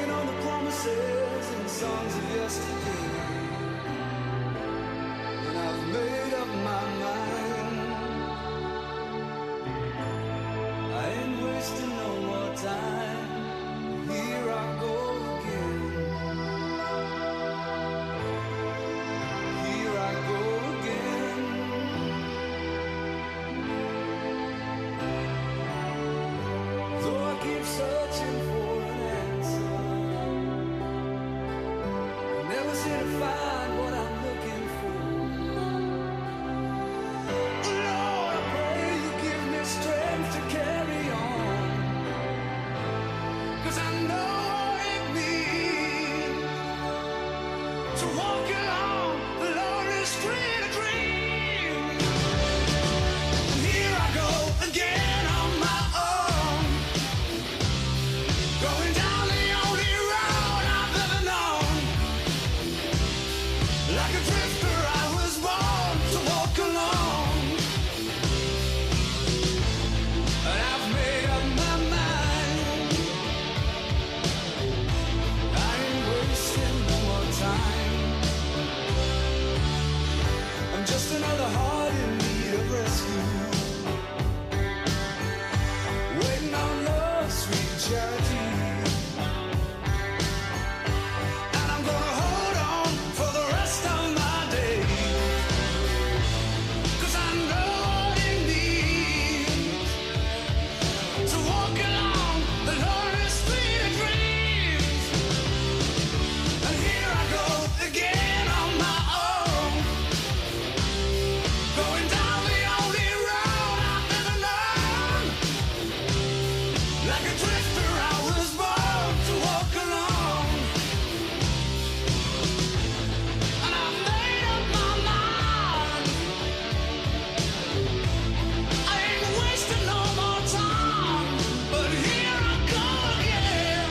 walking on the promises and songs of yesterday. And I've made up my mind. I ain't wasting no more time. Here I go again. Here I go again. Though I keep searching for an answer, I never seem to find what I'm looking for. Lord, I pray you give me strength to carry on, 'cause I know what it means to walk along the lonely street of dreams. And here I go again on my own, going down the only road I've ever known. Like a drifter, I was born to walk alone. And I've made up my mind. I ain't wasting no more time. I'm just another heart in need of rescue, waiting on love's sweet charity. And I'm gonna hold on for the rest of my days, 'cause I know what it means to walk along the lonely street of dreams. And here I go again on my own, going down the only road I've ever known. Like a drifter, I was born to walk alone. And I've made up my mind. I ain't wasting no more time. But here I go again.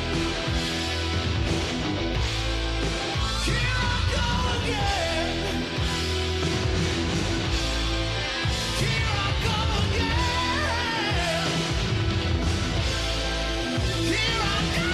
Here I go again. Here I go again. Here I go.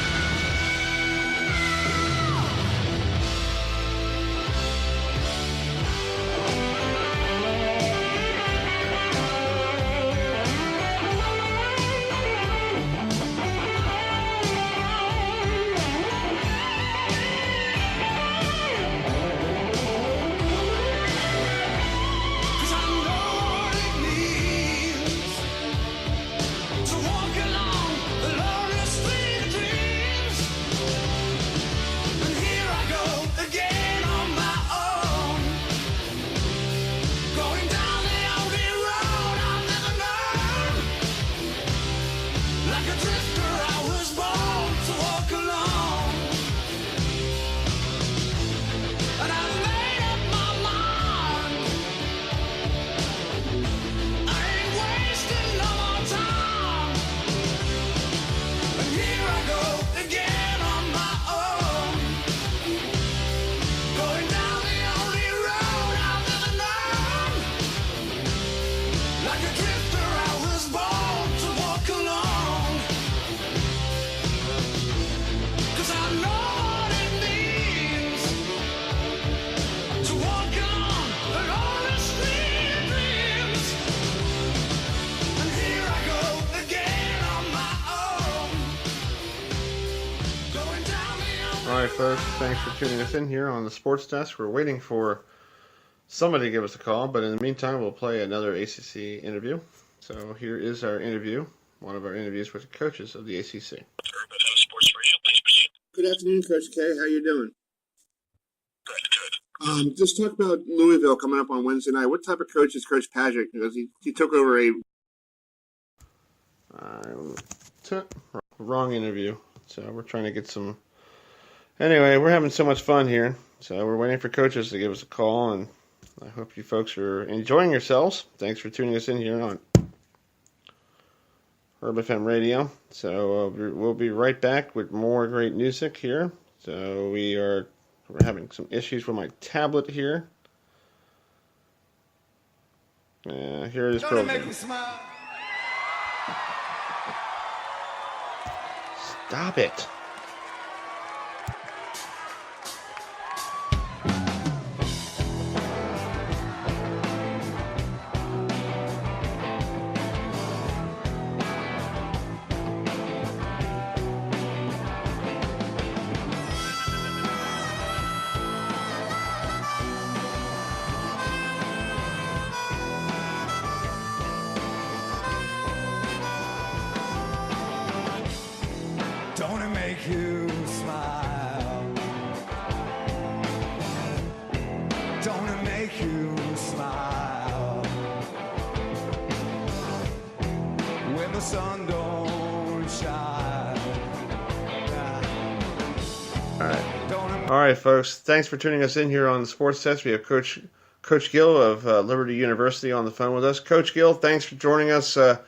Cause I know what it means to walk along the lonely street of dreams. And here I go again on my own, going down the only road I've never known. Like a drifter, I was born to walk alone. And I've made up my mind. I ain't wasting no more time. And here I go again on my own, going down the only road I've ever known. Like a drifter, I was born to walk alone. 'Cause I know what it means to walk along the lonely street of dreams. And here I go again on my own, going down the only All right, folks, thanks for tuning us in here on the Sports Desk. We're waiting for somebody to give us a call, but in the meantime, we'll play another ACC interview. So here is our interview, one of our interviews with the coaches of the ACC. Good afternoon, Coach K. How you doing? Good. Just talk about Louisville coming up on Wednesday night. What type of coach is Coach Patrick? Because he took over a Wrong interview. So we're trying to get some. Anyway, we're having so much fun here. So we're waiting for coaches to give us a call, and I hope you folks are enjoying yourselves. Thanks for tuning us in here on Herb FM Radio. So we'll be right back with more great music here. So we're having some issues with my tablet here. Here it is. Don't it make you smile? Stop it. make you smile when the sun don't shine. All right, folks. Thanks for tuning us in here on the Sports Test. We have Coach Gill of Liberty University on the phone with us. Coach Gill, thanks for joining us. The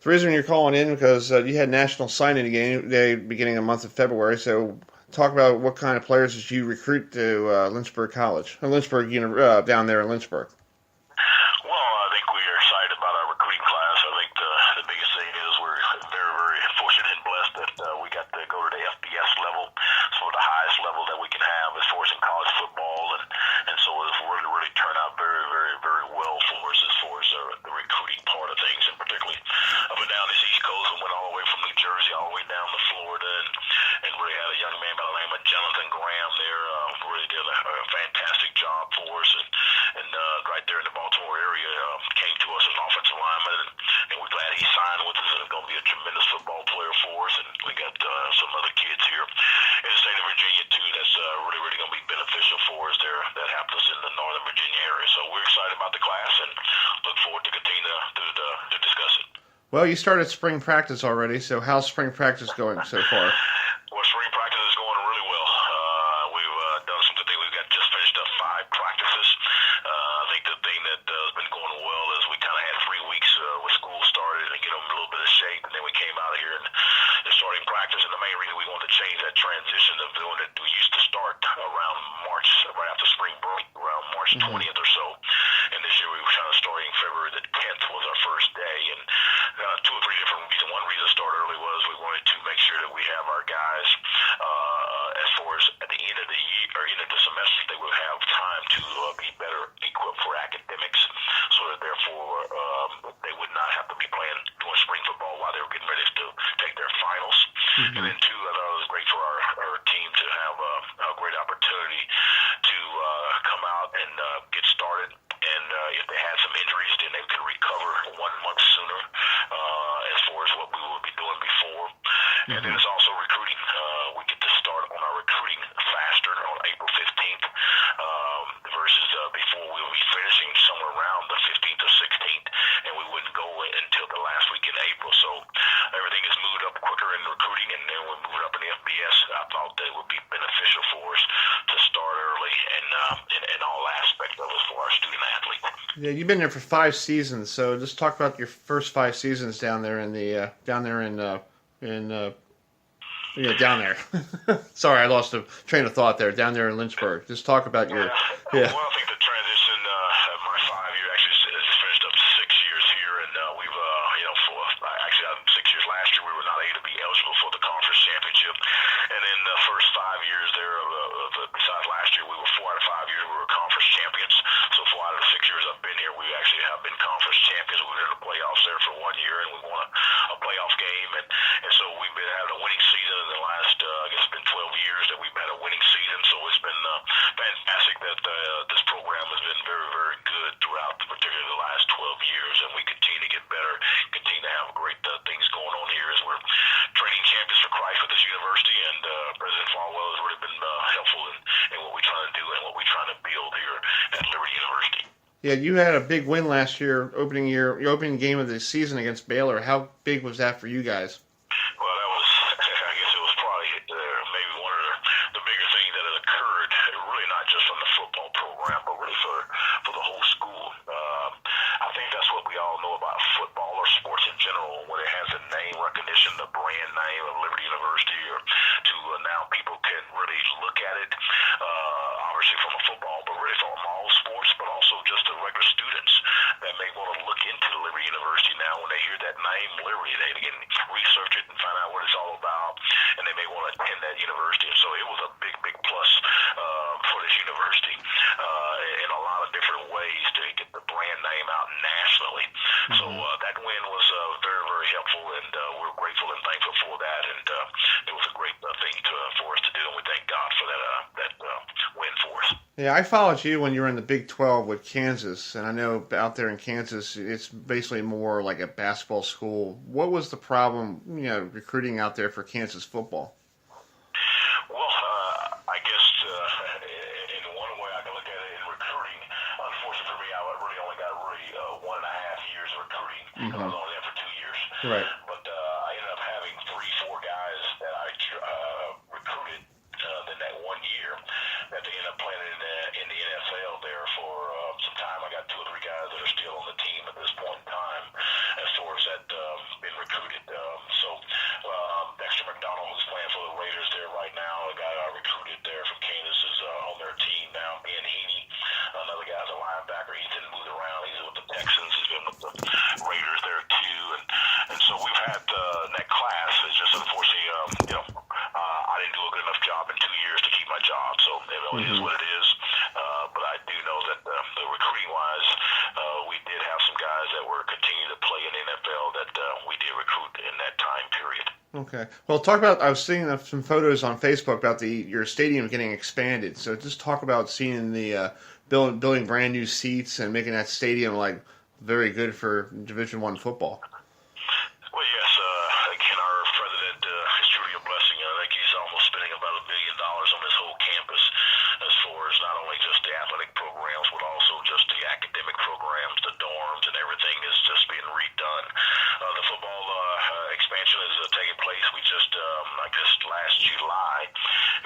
reason you're calling in because you had National Signing Day beginning of the month of February. So talk about what kind of players did you recruit to Lynchburg College, or down there in Lynchburg. Well, I think we are excited about our recruiting class. I think the biggest thing is we're very, very fortunate and blessed that we got to go to the FBS level, so the highest level that we can have as far as in college football, and so it's really, really turned out very, very, very well for us as far as the recruiting part of things, and particularly up and down this East Coast, and went all the way from New Jersey all the way down to Florida, and really had a young man by the name of Jonathan Graham there, really did a fantastic job for us, and right there in the Baltimore area, came to us as an offensive lineman, and we're glad he signed with us, and he's going to be a tremendous football player for us, and we got some other kids here in the state of Virginia too that's really, really going to be beneficial for us there that happens in the Northern Virginia area. So we're excited about the class and look forward to continue to discuss it. Well, you started spring practice already, so how's spring practice going so far? Well, spring practice is going really well. We've done some good things. We've just finished up 5 practices. I think the thing that has been going well is we kind of had 3 weeks when school started and get them a little bit of shape, and then we came out here and starting practice. And the main reason we wanted to change that transition of doing it, we used to start around March, right after spring break, around March 20th or so. And this year we were kind of starting February the 10th was our first day, and 2 or 3 different reasons. One reason to start early was we wanted to make sure that we have our guys as far as at the end of the year or end of the semester they will have time to be better equipped for academics, so that therefore they would not have to be doing spring football while they were getting ready to take their finals. And then 2, I thought it was great for our team to have a great opportunity to come out and get started. And if they had some injuries, then they could recover 1 month sooner as far as what we would be doing before. And then it's also recruiting. We get to start on our recruiting faster on April 15th versus before we would be finishing somewhere around the 15th or 16th, and we wouldn't go until the last week in April. So everything is moved up quicker in recruiting, and then we moved up in the FBS. I thought that it would be beneficial for us to start early and in all aspects of us for our student athletes. Yeah, you've been there for 5 seasons, so just talk about your first 5 seasons down there in down there. Sorry, I lost a train of thought there. Down there in Lynchburg. Just talk about your. Yeah. Well, I think the transition my 5 year actually has finished up 6 years here, and we've actually 6 years last year we were not able to be eligible for the conference championship, and then the first 5 years there besides last year we were 4 out of 5 years we were conference champions. So 4 out of the 6 years I've been here we actually have been conference champions. We were in the playoffs there for 1 year, and we won a playoff game, and so we've been having a winning season in the last I guess it's been 12 years that we've had a winning season. So it's been fantastic that this program has been very, very good throughout, particularly the last 12 years, and we continue to get better, continue to have great things going on here as we're training champions for Christ with this university, and President Falwell has really been helpful in what we're trying to do and what we're trying to build here at Liberty University. Yeah, you had a big win last year, your opening game of the season against Baylor. How big was that for you guys? Well, that was, I guess it was probably maybe one of the bigger things that had occurred, really not just from the football program, but really for the whole school. I think that's what we all know about football or sports in general, when it has a name recognition, the brand name of Liberty University, or to now people can really look at it, obviously from a football, but really from all sports, but also just the regular students that may want to look into Liberty University now when they hear that name, Liberty, they can research it and find out what it's all about, and they may want to attend that university. And so it was a big, big plus for this university in a lot of different ways to get the brand name out nationally. So that win was very, very helpful, and we're grateful and thankful for that. And it was a great thing for us to do, and we thank God for that win for us. Yeah, I followed you when you were in the Big 12 with Kansas, and I know out there in Kansas, it's basically more like a basketball school. What was the problem, recruiting out there for Kansas football? Well, I guess in one way I can look at it in recruiting, really only got 1.5 years of recruiting. I was only there for 2 years. Right. But I ended up having 3-4 guys that I recruited in that 1 year that they ended up playing in the NFL there for some time. I got 2 or 3 guys that are still on the team at this point in time as far as that been recruited. Dexter McDonald, who's playing for the Raiders there right now, a guy I recruited there from Kansas is on their team now. Ben Heaney, another guy's a linebacker. He's been moved around. He's with the Texans. He's been with the Raiders there too. And so we've had that class. It's just unfortunately, I didn't do a good enough job in 2 years to keep my job. So it is what it is. But I do know that the recruiting-wise, we did have some guys that were continuing to play in the NFL that we did recruit in that time period. Okay. Well, talk about. I was seeing some photos on Facebook about your stadium getting expanded. So just talk about seeing the building brand new seats and making that stadium like very good for Division I football. Well, yes. Again, our president is truly a blessing. I think he's almost spending about $1 billion on this whole campus, as far as not only just the athletic programs, but also just the academic programs, the dorms, and everything is just being redone. The football expansion is taking place. We just, I guess last July,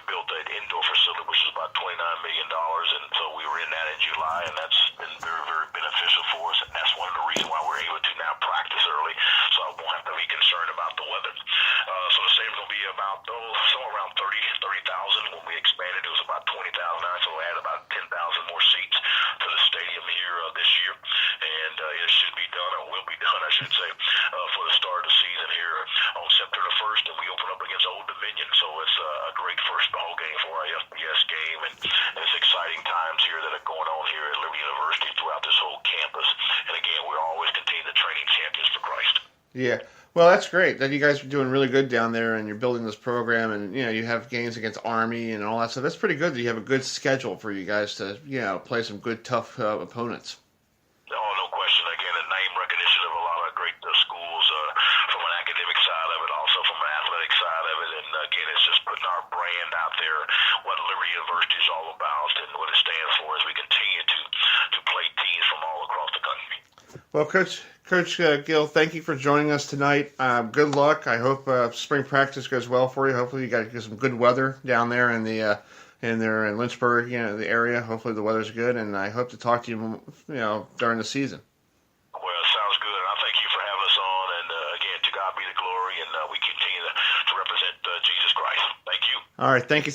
built an indoor facility, which is about $29 million, and so we were in that in July, and that's been very, very beneficial for us, and that's one of the reasons why we're able to now practice early, so I won't have to be concerned about the weather. So the stadium's going to be about, somewhere around 30,000. When we expanded, it was about 20,000, so we'll add about 10,000 more seats to the stadium here this year, and it should be done, or will be done, I should say, for the start of the season here on September 1st, and we open up against Old Dominion, so it's a great first bowl game for our FBS game, and it's exciting times here that are going on here at Liberty University throughout this whole campus, and again, we're always continuing to training champions for Christ. Yeah. Well, that's great that you guys are doing really good down there, and you're building this program, and you have games against Army and all that stuff. That's pretty good that you have a good schedule for you guys to play some good, tough opponents. Oh, no question. Again, a name recognition of a lot of great schools from an academic side of it, also from an athletic side of it. And again, it's just putting our brand out there, what Liberty University is all about and what it stands for as we continue to play teams from all across the country. Well, Coach Gill, thank you for joining us tonight. Good luck. I hope spring practice goes well for you. Hopefully, you got some good weather down there in in Lynchburg, the area. Hopefully, the weather's good, and I hope to talk to you, during the season. Well, sounds good. I thank you for having us on, and again, to God be the glory, and we continue to represent Jesus Christ. Thank you. All right, thank you.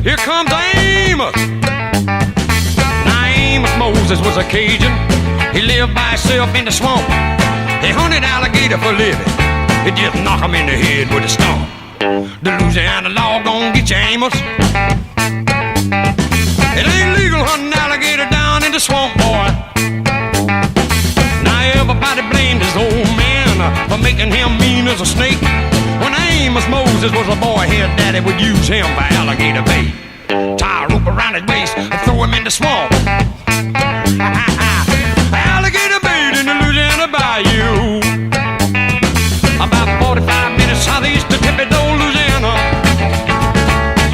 Here comes Amos. Now Amos Moses was a Cajun. He lived by himself in the swamp. He hunted alligator for a living. He just knock him in the head with a stump. The Louisiana law gon' get you, Amos. It ain't legal hunting alligator down in the swamp, boy. Now everybody blamed his old man for making him mean as a snake. When Amos Moses was a boy, his daddy would use him for alligator bait. Tie a rope around his waist and throw him in the swamp. Alligator bait in the Louisiana bayou. About 45 minutes southeast of Thibodaux, Louisiana,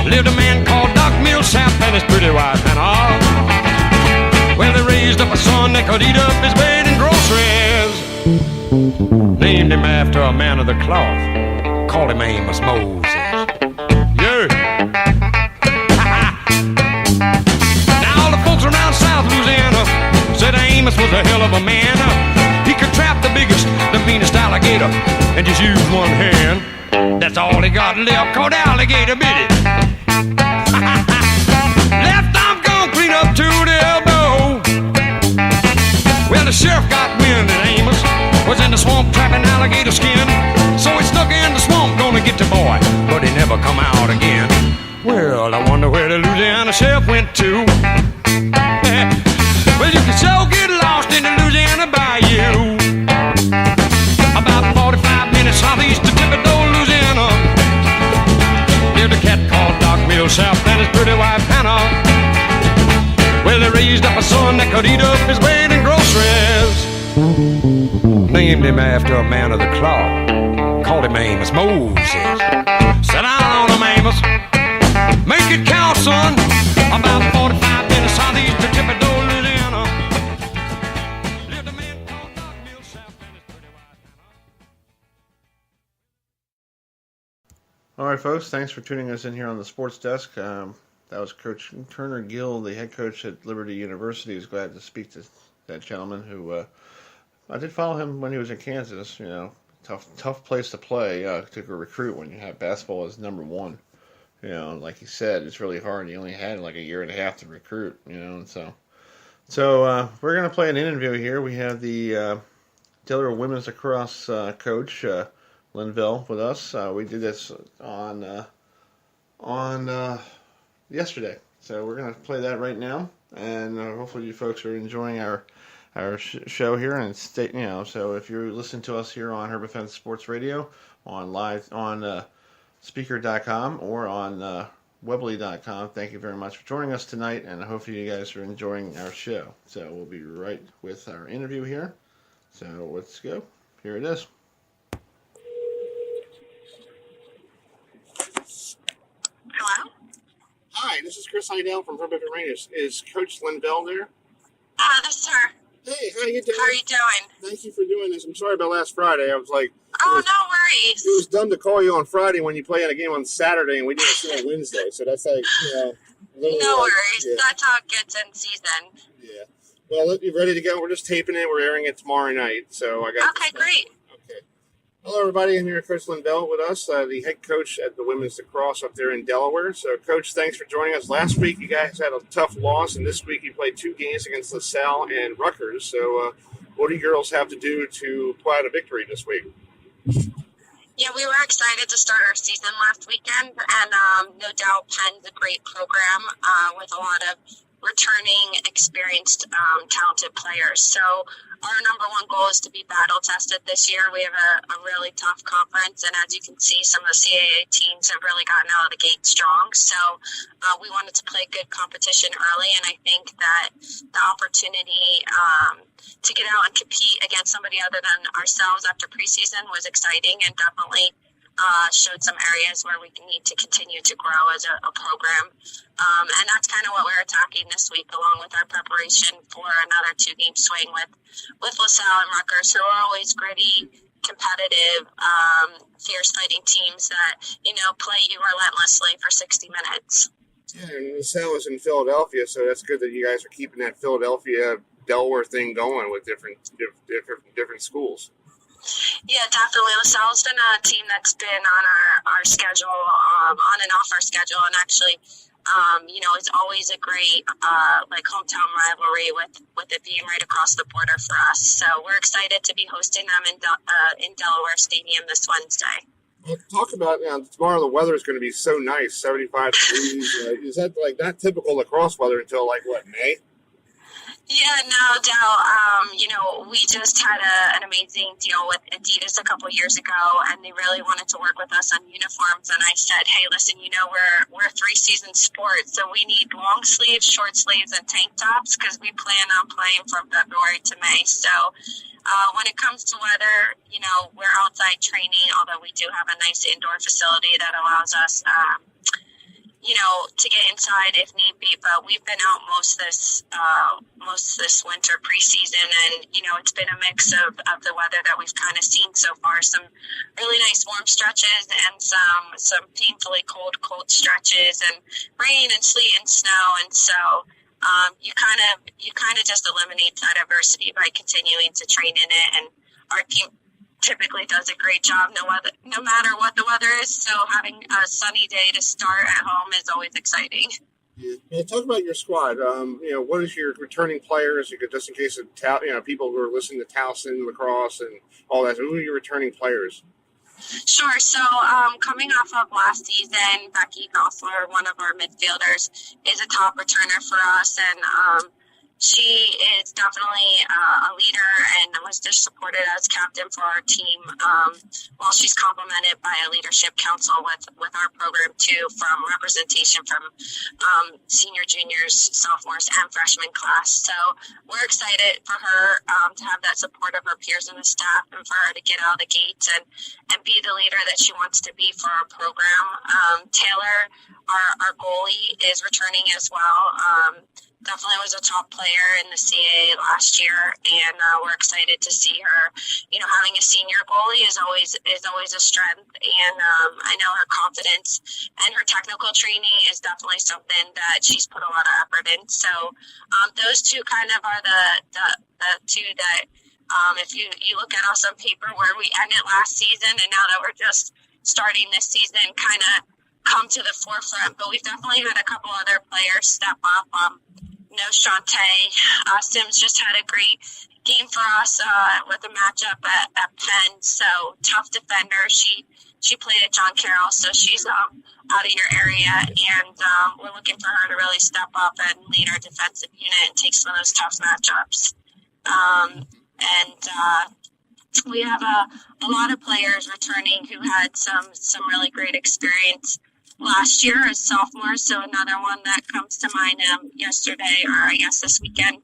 lived a man called Doc Millsap and his pretty wife Hannah. Well, they raised up a son that could eat up his bait and groceries. Named him after a man of the cloth. Called him Amos Moses. Yeah. Now all the folks around South Louisiana said Amos was a hell of a man. He could trap the biggest, the meanest alligator and just use one hand. That's all he got left, called alligator bit it. Left arm gone clean up to the elbow. Well, the sheriff got wind that Amos was in the swamp trapping alligator skin. So he stuck in the swamp, gonna get the boy, but he never come out again. Well, I wonder where the Louisiana sheriff went to. Well, you can so get lost in the Louisiana bayou. About 45 minutes southeast of Thibodaux, Louisiana, lived a cat called Doc Millsap and his pretty wife Hannah. Well, they raised up a son that could eat up his weight in groceries. Named him after a man of the cloth. Called him Amos, Moses. Sit down on him, Amos. Make it count, son. About 45 minutes southeast to Thibodaux, Louisiana. Lived a man called Doc Millsap and his pretty wife Hannah. All right, folks, thanks for tuning us in here on the Sports Desk. That was Coach Turner Gill, the head coach at Liberty University. He's glad to speak to that gentleman who I did follow him when he was in Kansas. You know, tough place to play to recruit when you have basketball as number one. You know, like he said, it's really hard. He only had like a year and a half to recruit. You know, and so we're gonna play an interview here. We have the Delaware women's lacrosse coach Linville with us. We did this on yesterday, so we're gonna play that right now, and hopefully you folks are enjoying our show here. And stay, you know, so if you're listening to us here on Herb Fence Sports Radio on live on speaker.com or on webley.com, thank you very much for joining us tonight, and hopefully you guys are enjoying our show. So we'll be right with our interview here. So let's go. Here it is. Hello? Hi, this is Chris Heidel from Herbert Rangers. Is Coach Linville there? This is her. Hey, how you doing? How are you doing? Thank you for doing this. I'm sorry about last Friday. I was like, Oh, no worries. it was dumb to call you on Friday when you play at a game on Saturday and we did it on Wednesday. So that's like, you know, a little No like, worries. Yeah, That's how it gets in season. yeah. Well, you're ready to go. We're just taping it. We're airing it tomorrow night. So I got. Okay, great. Okay. Hello, everybody. I'm here with Coach Linville with us, the head coach at the women's lacrosse up there in Delaware. So, Coach, thanks for joining us. Last week, you guys had a tough loss, and this week you played 2 games against LaSalle and Rutgers. So, what do you girls have to do to pull out a victory this week? Yeah, we were excited to start our season last weekend, and no doubt Penn's a great program with a lot of returning, experienced, talented players. So our number one goal is to be battle tested this year. We have a really tough conference, and as you can see, some of the CAA teams have really gotten out of the gate strong. So we wanted to play good competition early, and I think that the opportunity to get out and compete against somebody other than ourselves after preseason was exciting, and definitely showed some areas where we need to continue to grow as a program. And that's kind of what we're attacking this week, along with our preparation for another 2-game swing with LaSalle and Rutgers, who are always gritty, competitive, fierce fighting teams that, you know, play you relentlessly for 60 minutes. Yeah, and LaSalle is in Philadelphia, so that's good that you guys are keeping that Philadelphia Delaware thing going with different schools. Yeah, definitely. LaSalle's been a team that's been on our schedule, on and off our schedule, and actually, you know, it's always a great hometown rivalry with it being right across the border for us. So we're excited to be hosting them in Delaware Stadium this Wednesday. Well, talk about, you know, tomorrow the weather is going to be so nice, 75 degrees. Is that like not typical lacrosse weather until like what, May? Yeah, no doubt. You know, we just had an amazing deal with Adidas a couple years ago, and they really wanted to work with us on uniforms. And I said, hey, listen, you know, we're a 3-season sport, so we need long sleeves, short sleeves, and tank tops because we plan on playing from February to May. So when it comes to weather, you know, we're outside training, although we do have a nice indoor facility that allows us you know, to get inside if need be, but we've been out most this winter preseason, and you know, it's been a mix of the weather that we've kind of seen so far. Some really nice warm stretches and some painfully cold stretches, and rain and sleet and snow, and so you kind of just eliminate that adversity by continuing to train in it, and our team typically does a great job no matter what the weather is. So having a sunny day to start at home is always exciting. Yeah, talk about your squad. You know, what is your returning players? You could, just in case of people who are listening to Towson lacrosse and all that. Who are your returning players? Sure. So coming off of last season, Becky Gossler, one of our midfielders, is a top returner for us, and she is definitely a leader and was just supported as captain for our team, while she's complemented by a leadership council with our program too, from representation from senior, juniors, sophomores, and freshman class. So we're excited for her to have that support of her peers and the staff, and for her to get out of the gates and be the leader that she wants to be for our program. Taylor, our goalie, is returning as well. Definitely was a top player in the CAA last year, and we're excited to see her. Having a senior goalie is always a strength, and I know her confidence and her technical training is definitely something that she's put a lot of effort in. So those two kind of are the two that, if you look at us on paper, where we ended last season, and now that we're just starting this season, kind of come to the forefront. But we've definitely had a couple other players step up. Shantae Sims just had a great game for us with a matchup at Penn. So tough defender. She played at John Carroll, so she's out of your area, and we're looking for her to really step up and lead our defensive unit and take some of those tough matchups. We have a lot of players returning who had some really great experience last year as sophomores. So another one that comes to mind yesterday, or I guess this weekend,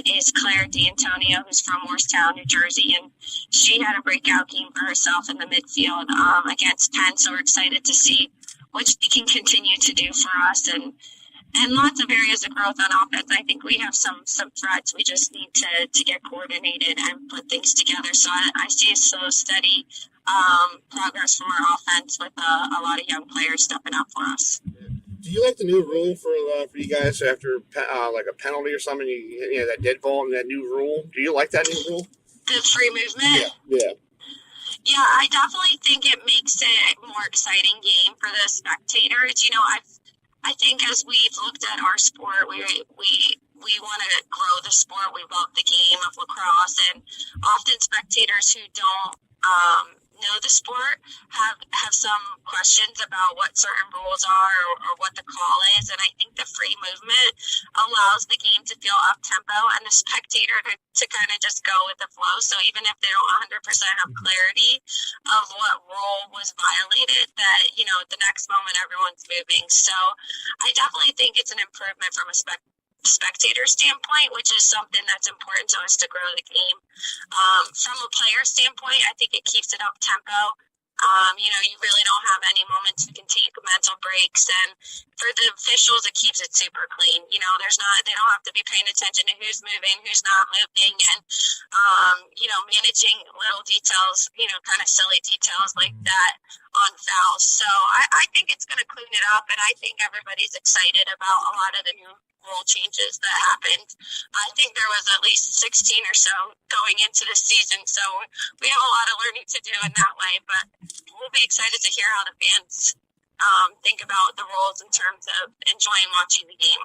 is Claire D'Antonio, who's from Morristown, New Jersey, and she had a breakout game for herself in the midfield against Penn. So we're excited to see what she can continue to do for us, and lots of areas of growth on offense. I think we have some threats. We just need to get coordinated and put things together. So I see a slow, steady progress from our offense with a lot of young players stepping up for us. Do you like the new rule for you guys after like a penalty or something? That dead ball and that new rule. Do you like that new rule? The free movement. Yeah. Yeah, I definitely think it makes it a more exciting game for the spectators. I think as we've looked at our sport, we want to grow the sport. We love the game of lacrosse, and often spectators who don't know the sport have some questions about what certain rules are or what the call is. And I think the free movement allows the game to feel up tempo and the spectator to kind of just go with the flow. So even if they don't 100% have clarity of what rule was violated, that the next moment everyone's moving. So I definitely think it's an improvement from a spectator standpoint, which is something that's important to us to grow the game. From a player standpoint, I think it keeps it up tempo. You really don't have any moments you can take mental breaks, and for the officials, it keeps it super clean. They don't have to be paying attention to who's moving, who's not moving, and managing little details, kind of silly details like that on fouls. So I think it's going to clean it up, and I think everybody's excited about a lot of the new rule changes that happened. I think there was at least 16 or so going into the season, so we have a lot of learning to do in that way, but we'll be excited to hear how the fans think about the rules in terms of enjoying watching the game.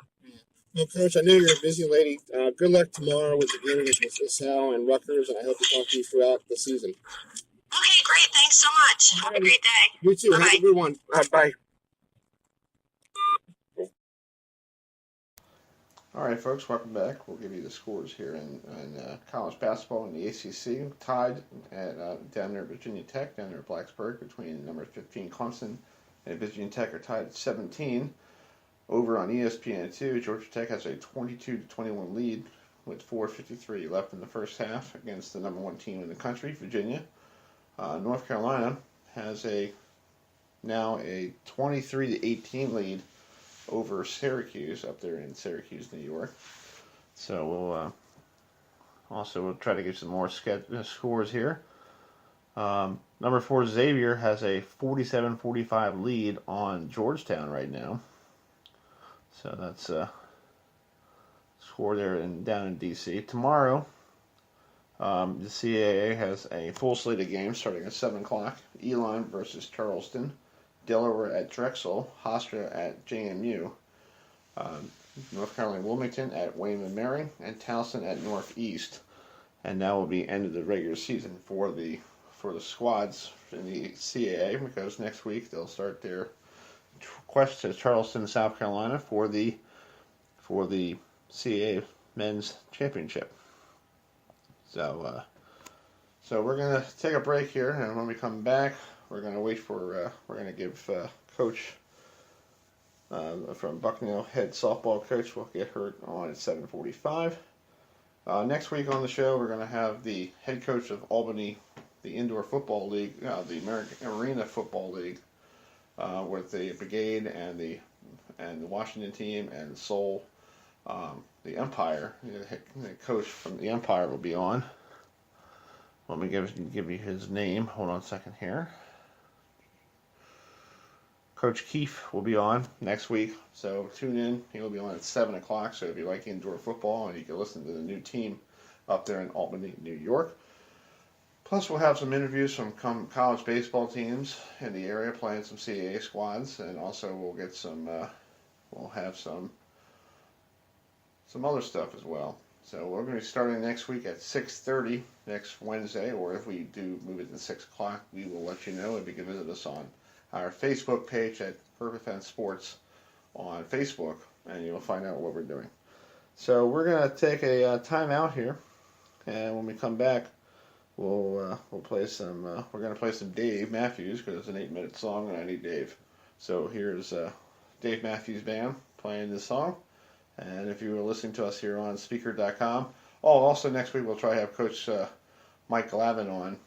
Well, Coach, I know you're a busy lady. Good luck tomorrow with the game against LaSalle and Rutgers, and I hope to talk to you throughout the season. Okay, great. Thanks so much. Have a great day. You too. Bye-bye. Have a good one. Bye. All right, folks, welcome back. We'll give you the scores here in college basketball in the ACC. Tied at down there at Virginia Tech, down there at Blacksburg, between number 15 Clemson and Virginia Tech are tied at 17. Over on ESPN2, Georgia Tech has a 22-21 lead with 4:53 left in the first half against the number one team in the country, Virginia. North Carolina has now a 23-18 lead over Syracuse up there in Syracuse, New York. So we'll try to get some more scores here. Number 4 Xavier has a 47-45 lead on Georgetown right now. So that's score there down in DC. Tomorrow, the CAA has a full slate of games starting at 7 o'clock. Elon versus Charleston. Delaware at Drexel, Hofstra at JMU, North Carolina Wilmington at Wayne & Marion, and Towson at Northeast. And that will be end of the regular season for the squads in the CAA, because next week they'll start their quest to Charleston, South Carolina for the CAA men's championship. So we're gonna take a break here, and when we come back, we're gonna wait for we're gonna give Coach from Bucknell, head softball coach, will get her on at 7:45. Next week on the show, we're gonna have the head coach of Albany, the Indoor Football League, the American Arena Football League, with the Brigade and the Washington team and Seoul. The Empire, the coach from the Empire will be on. Let me give you his name. Hold on a second here. Coach Keefe will be on next week, so tune in. He will be on at 7 o'clock, so if you like indoor football, and you can listen to the new team up there in Albany, New York. Plus, we'll have some interviews from college baseball teams in the area playing some CAA squads, and also we'll get some, we'll have some other stuff as well. So we're going to be starting next week at 6:30 next Wednesday, or if we do move it to 6 o'clock, we will let you know, and you can visit us on our Facebook page at Perfect Fence Sports on Facebook, and you'll find out what we're doing. So we're going to take a time out here, and when we come back, we'll play some. We're going to play some Dave Matthews, because it's an 8-minute song, and I need Dave. So here's Dave Matthews Band playing this song. And if you were listening to us here on Speaker.com, also next week we'll try to have Coach Mike Glavin on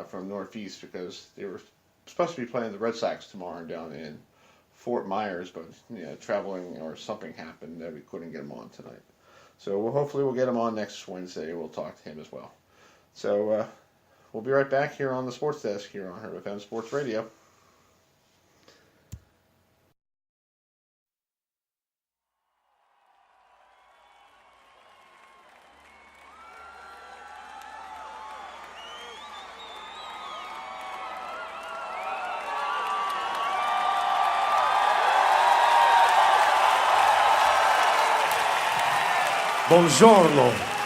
from Northeast, because they were supposed to be playing the Red Sox tomorrow down in Fort Myers, but traveling or something happened that we couldn't get him on tonight. So hopefully we'll get him on next Wednesday. We'll talk to him as well. So we'll be right back here on the Sports Desk here on Herb FM Sports Radio. Buongiorno.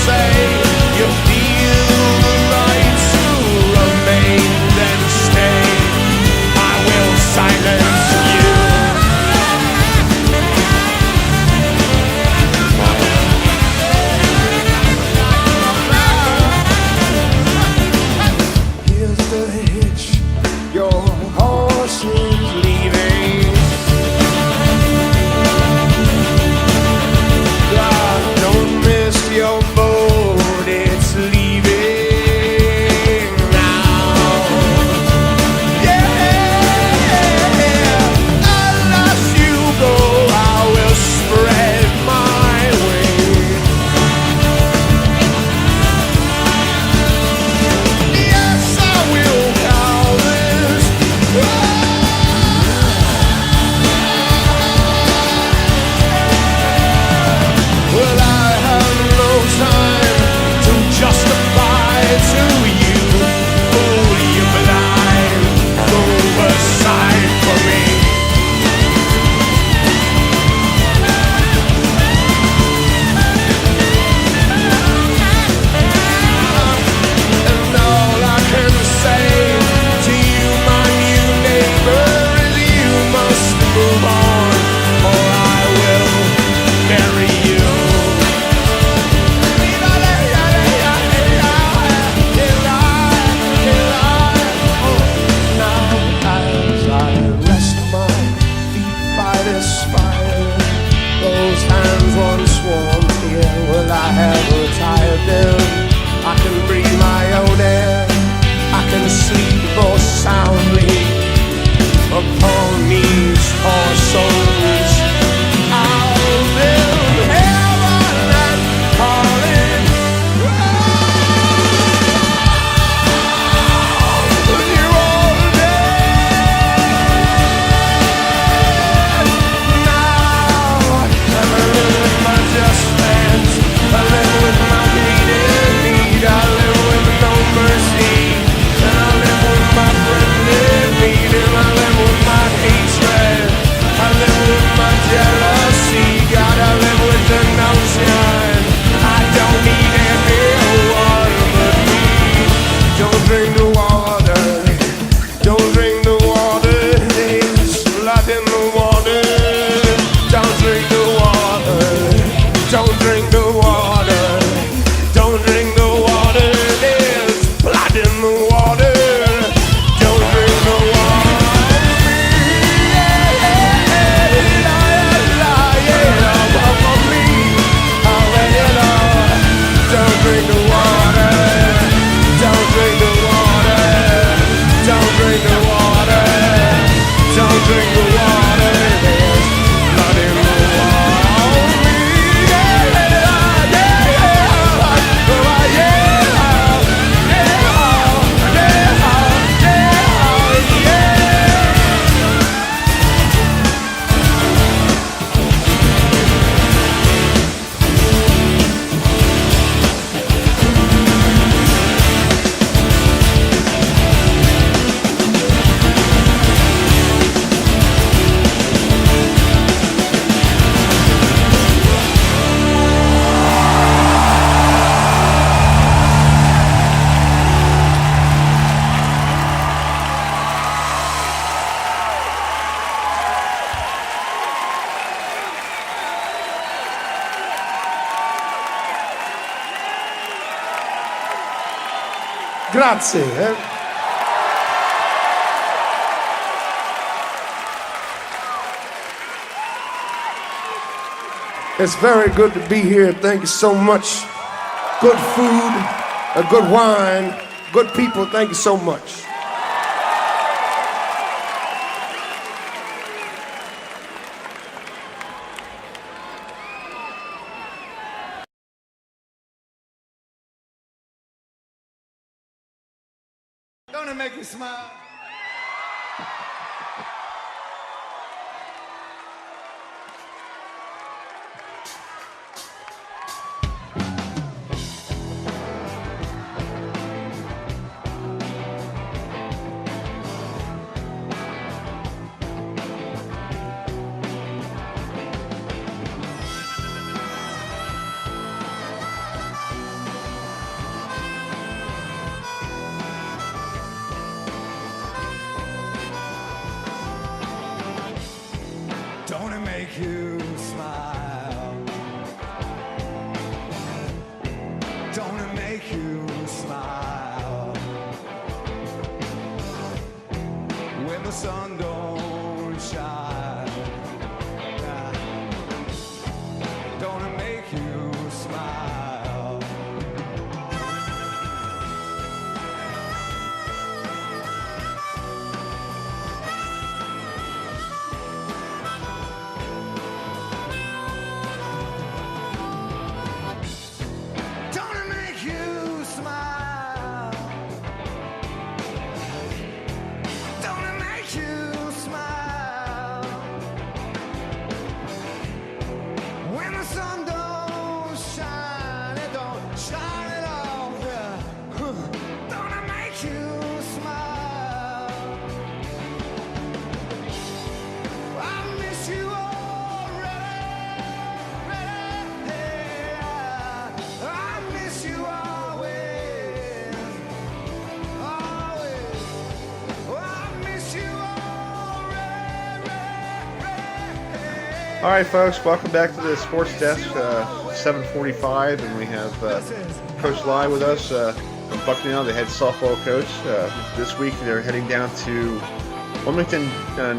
say you feel the right to remain, then stay. I will silence you. Here's the hitch, your horse is leaving. God, don't miss your boat, it's leaving now. Yeah, unless you go, I will spread my wings. Yes, I will call this. Well, I have no time to justify to you. Fool, you blind. Go aside for me. And all I can say to you, my new neighbor, is you must move on, or I will bury you. Now as I rest my feet by this fire, those hands once warm here, well, I have retired them. I can breathe my own air, I can sleep more soundly upon these poor souls. I'll build heaven and call it when you're all dead. Now I live with my just friends, I live with my greed and need, I live with no mercy, and I live with my friend in need, and I live with my hatred, I live with my jealousy, God, I live with the notion I don't need anyone but me. Don't drink the water, don't drink the water, there's blood in the water. Don't drink the water, don't drink the water, don't drink the water, there's blood in the water. Don't drink the water. Don't drink the water, don't drink the water, don't drink the water, don't drink the water, there's blood in the water. Grazie. It's very good to be here. Thank you so much. Good food, a good wine, good people. Thank you so much. Don't it make you smile? Don't it make you smile? Don't it make you smile? When the sun don't shine, don't it make you smile? Don't it make you smile? Don't it make you smile? When the sun don't shine, it don't shine at all. Yeah. Don't it make you smile? I miss you already. I miss you always. Always. I miss you already. All right, folks, welcome back to the Sports Desk, 7:45, and we have Coach Lai with us from Bucknell, the head softball coach. This week they're heading down to Wilmington,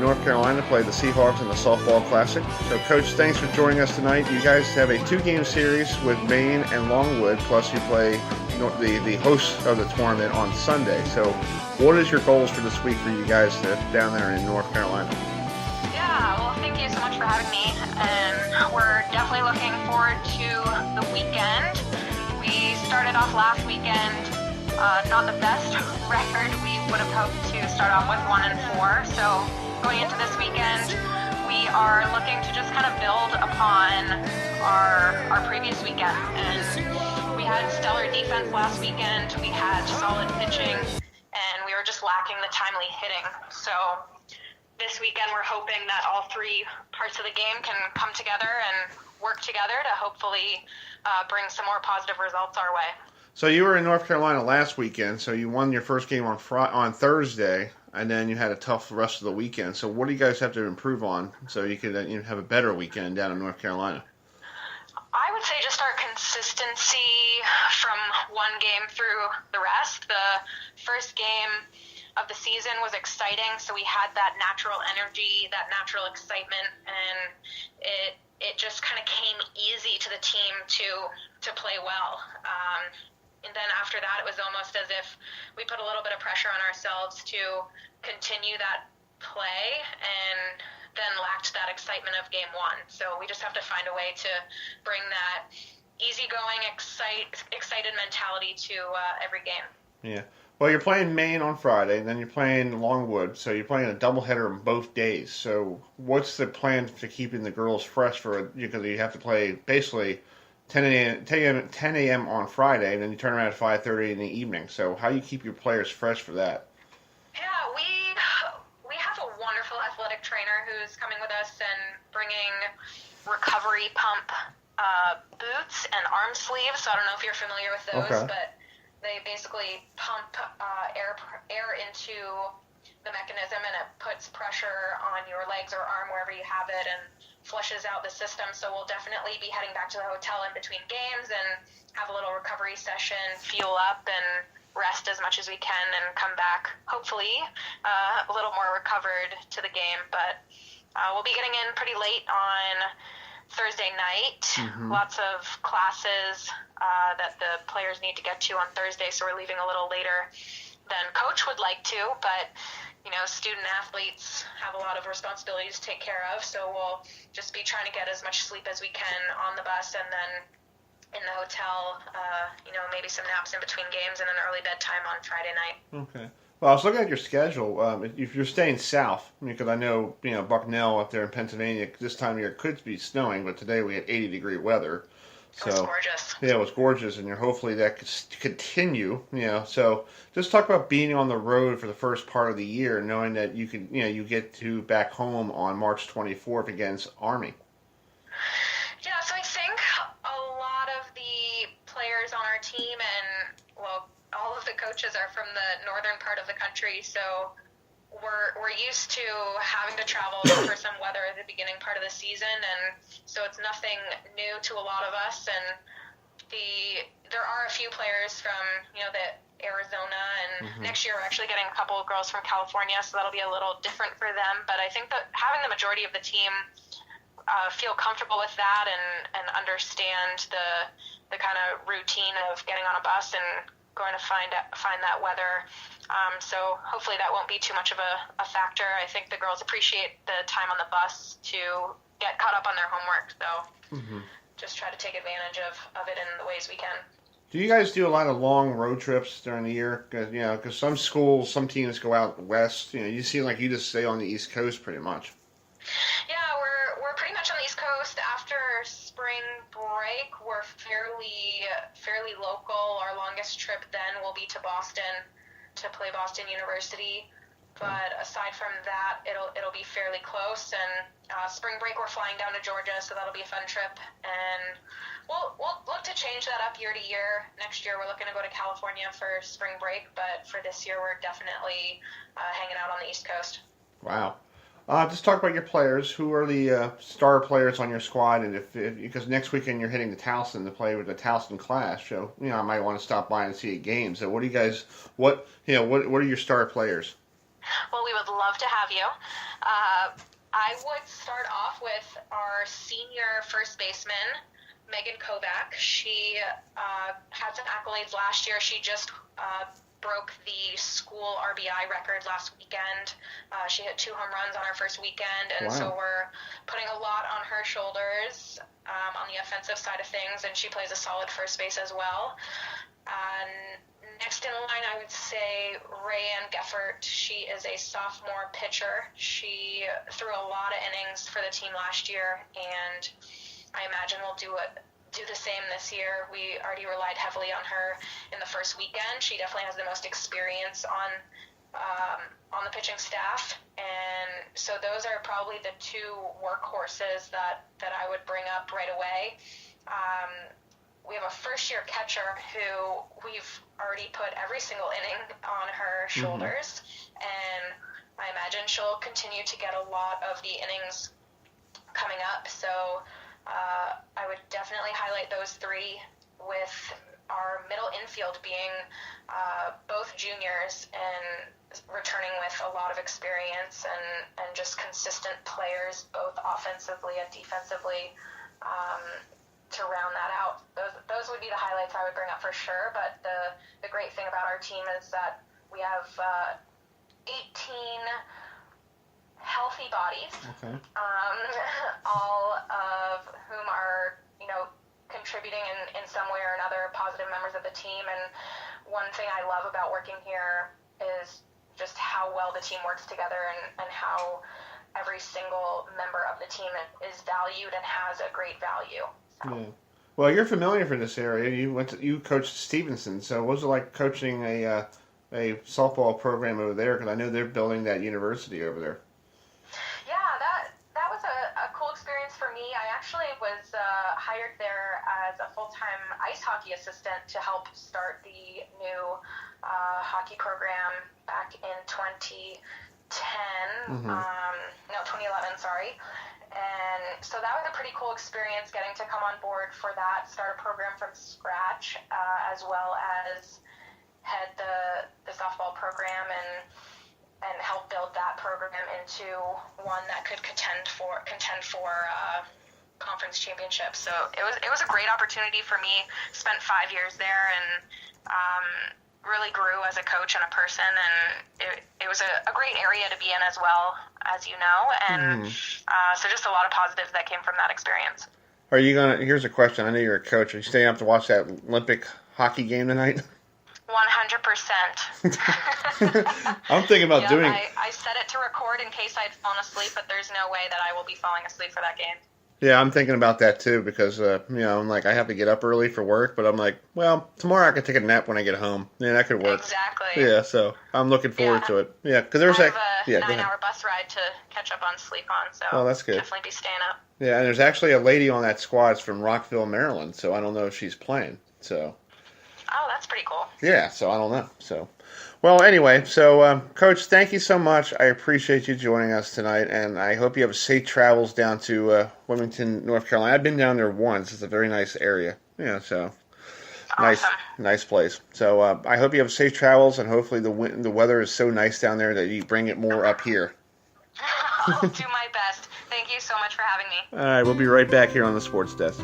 North Carolina, to play the Seahawks in the softball classic. So, Coach, thanks for joining us tonight. You guys have a 2-game series with Maine and Longwood, plus you play the hosts of the tournament on Sunday. So, what is your goals for this week for you guys down there in North Carolina? Yeah, well, thank you so much for having me. And we're definitely looking forward to the weekend. We started off last weekend, not the best record. We would have hoped to start off with 1-4. So going into this weekend, we are looking to just kind of build upon our previous weekend. And we had stellar defense last weekend. We had solid pitching, and we were just lacking the timely hitting. So this weekend, we're hoping that all three parts of the game can come together and work together to hopefully bring some more positive results our way. So you were in North Carolina last weekend, so you won your first game on Thursday, and then you had a tough rest of the weekend. So what do you guys have to improve on so you can have a better weekend down in North Carolina? I would say just our consistency from one game through the rest. The first game of the season was exciting, so we had that natural energy, that natural excitement, and it just kind of came easy to the team to play well. And then after that, it was almost as if we put a little bit of pressure on ourselves to continue that play, and then lacked that excitement of game one. So we just have to find a way to bring that easygoing, excited mentality to every game. Yeah. Well, you're playing Maine on Friday, and then you're playing Longwood, so you're playing a doubleheader on both days. So what's the plan for keeping the girls fresh because you have to play basically 10 a.m. on Friday, and then you turn around at 5:30 in the evening. So how do you keep your players fresh for that? Yeah, we have a wonderful athletic trainer who's coming with us and bringing recovery pump boots and arm sleeves. So I don't know if you're familiar with those, Okay. but they basically pump air into the mechanism, and it puts pressure on your legs or arm wherever you have it and flushes out the system. So we'll definitely be heading back to the hotel in between games and have a little recovery session, fuel up, and rest as much as we can, and come back hopefully a little more recovered to the game. But we'll be getting in pretty late on Thursday night. Lots of classes that the players need to get to on Thursday, so we're leaving a little later than coach would like to, but student athletes have a lot of responsibilities to take care of, so we'll just be trying to get as much sleep as we can on the bus, and then in the hotel, maybe some naps in between games, and an early bedtime on Friday night. Okay. Well, I was looking at your schedule. If you're staying south, because I know, Bucknell up there in Pennsylvania, this time of year could be snowing, but today we had 80-degree weather. So, It was gorgeous. Yeah, it was gorgeous, and hopefully that could continue. So just talk about being on the road for the first part of the year, knowing that you can, you get to back home on March 24th against Army. Yeah, so I think a lot of the players on our team, and all of the coaches are from the northern part of the country, so we're used to having to travel for some weather at the beginning part of the season, and so it's nothing new to a lot of us. And there are a few players from the Arizona, and next year we're actually getting a couple of girls from California, so that'll be a little different for them. But I think that having the majority of the team feel comfortable with that and understand the kind of routine of getting on a bus and going to find that weather. So hopefully that won't be too much of a factor. I think the girls appreciate the time on the bus to get caught up on their homework. So just try to take advantage of it in the ways we can. Do you guys do a lot of long road trips during the year? Because some schools, some teams go out west. You seem like you just stay on the East Coast pretty much. Yeah, we're pretty much on the East Coast. After spring break, we're fairly local. Our longest trip then will be to Boston to play Boston University. But aside from that, it'll be fairly close. And spring break, we're flying down to Georgia, so that'll be a fun trip. And we'll look to change that up year to year. Next year, we're looking to go to California for spring break, but for this year, we're definitely hanging out on the East Coast. Wow. Just talk about your players. Who are the star players on your squad? And if because next weekend you're hitting the Towson to play with the Towson class, so I might want to stop by and see a game. So what do you guys? What are your star players? Well, we would love to have you. I would start off with our senior first baseman, Megan Kovac. She had some accolades last year. She just broke the school RBI record last weekend. She hit 2 home runs on her first weekend, and so we're putting a lot on her shoulders on the offensive side of things, and she plays a solid first base as well. Next in line, I would say Rayanne Geffert. She is a sophomore pitcher. She threw a lot of innings for the team last year, and I imagine we'll do the same this year. We already relied heavily on her in the first weekend. She definitely has the most experience on the pitching staff, and so those are probably the 2 workhorses that I would bring up right away. We have a first-year catcher who we've already put every single inning on her shoulders, and I imagine she'll continue to get a lot of the innings coming up. So I would definitely highlight those 3, with our middle infield being both juniors and returning with a lot of experience and just consistent players, both offensively and defensively, to round that out. Those would be the highlights I would bring up for sure. But the great thing about our team is that we have 18 healthy bodies, all of whom are contributing in some way or another, positive members of the team. And one thing I love about working here is just how well the team works together and how every single member of the team is valued and has a great value. Yeah. Well, you're familiar for this area. You coached Stevenson, so what was it like coaching a softball program over there? Because I know they're building that university over there. Yeah, that was a cool experience for me. I actually was hired there as a full-time ice hockey assistant to help start the new hockey program back in 2010. 2011, sorry. And so that was a pretty cool experience, getting to come on board for that, start a program from scratch, as well as head the softball program and help build that program into one that could contend for conference championships. So it was a great opportunity for me. Spent 5 years there and really grew as a coach and a person, and it was a great area to be in as well, as you know, and so just a lot of positives that came from that experience. Are you here's a question, I know you're a coach, are you staying up to watch that Olympic hockey game tonight? 100%. I'm thinking about doing... I set it to record in case I'd fallen asleep, but there's no way that I will be falling asleep for that game. Yeah, I'm thinking about that too, because I'm like, I have to get up early for work, but I'm like, well, tomorrow I can take a nap when I get home. Yeah, that could work. Exactly. Yeah, so I'm looking forward to it. Yeah, because there's I have a 9-hour bus ride to catch up on sleep on, so that's good. Definitely be staying up. Yeah, and there's actually a lady on that squad that's from Rockville, Maryland, so I don't know if she's playing. So. Oh, that's pretty cool. Yeah, so I don't know. So, Well, anyway, so Coach, thank you so much. I appreciate you joining us tonight, and I hope you have safe travels down to Wilmington, North Carolina. I've been down there once. It's a very nice area. Yeah, so Awesome. nice place. So I hope you have safe travels, and hopefully the weather is so nice down there that you bring it more up here. I'll do my best. Thank you so much for having me. All right, we'll be right back here on the Sports Desk.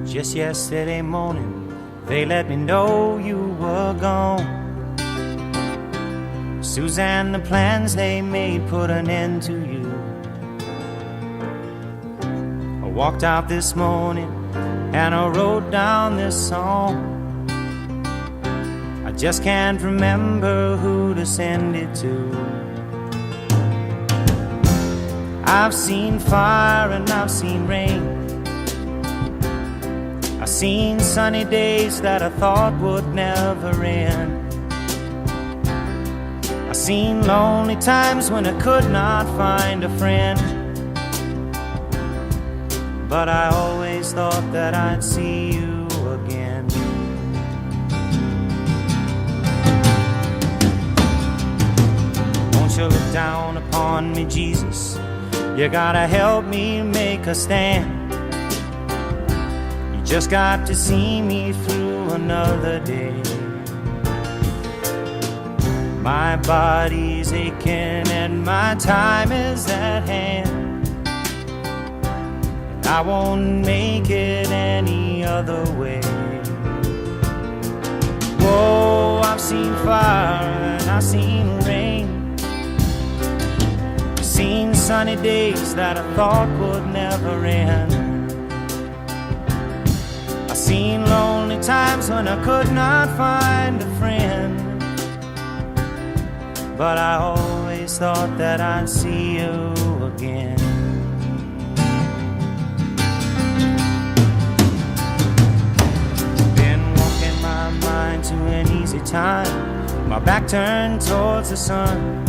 Just yesterday morning, they let me know you were gone. Suzanne, the plans they made put an end to you. I walked out this morning and I wrote down this song. I just can't remember who to send it to. I've seen fire and I've seen rain. I've seen sunny days that I thought would never end. I've seen lonely times when I could not find a friend. But I always thought that I'd see you again. Won't you look down upon me, Jesus? You gotta help me make a stand. Just got to see me through another day. My body's aching and my time is at hand. I won't make it any other way. Whoa, I've seen fire and I've seen rain. I've seen sunny days that I thought would never end. Seen lonely times when I could not find a friend. But I always thought that I'd see you again. Been walking my mind to an easy time, my back turned towards the sun.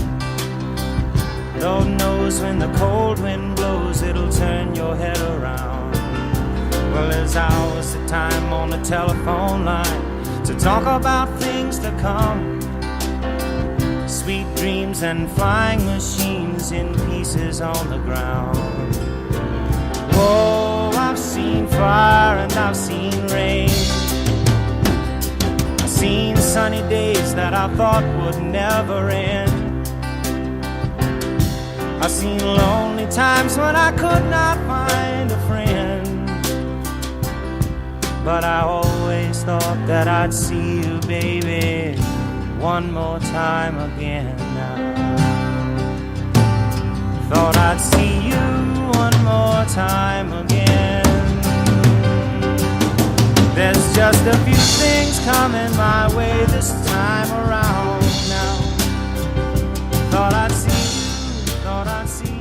Lord knows when the cold wind blows, it'll turn your head around. Well, there's hours of time on the telephone line to talk about things to come. Sweet dreams and flying machines in pieces on the ground. Whoa, I've seen fire and I've seen rain. I've seen sunny days that I thought would never end. I've seen lonely times when I could not find a friend. But I always thought that I'd see you, baby, one more time again now. Thought I'd see you one more time again. There's just a few things coming my way this time around now. Thought I'd see you, thought I'd see you.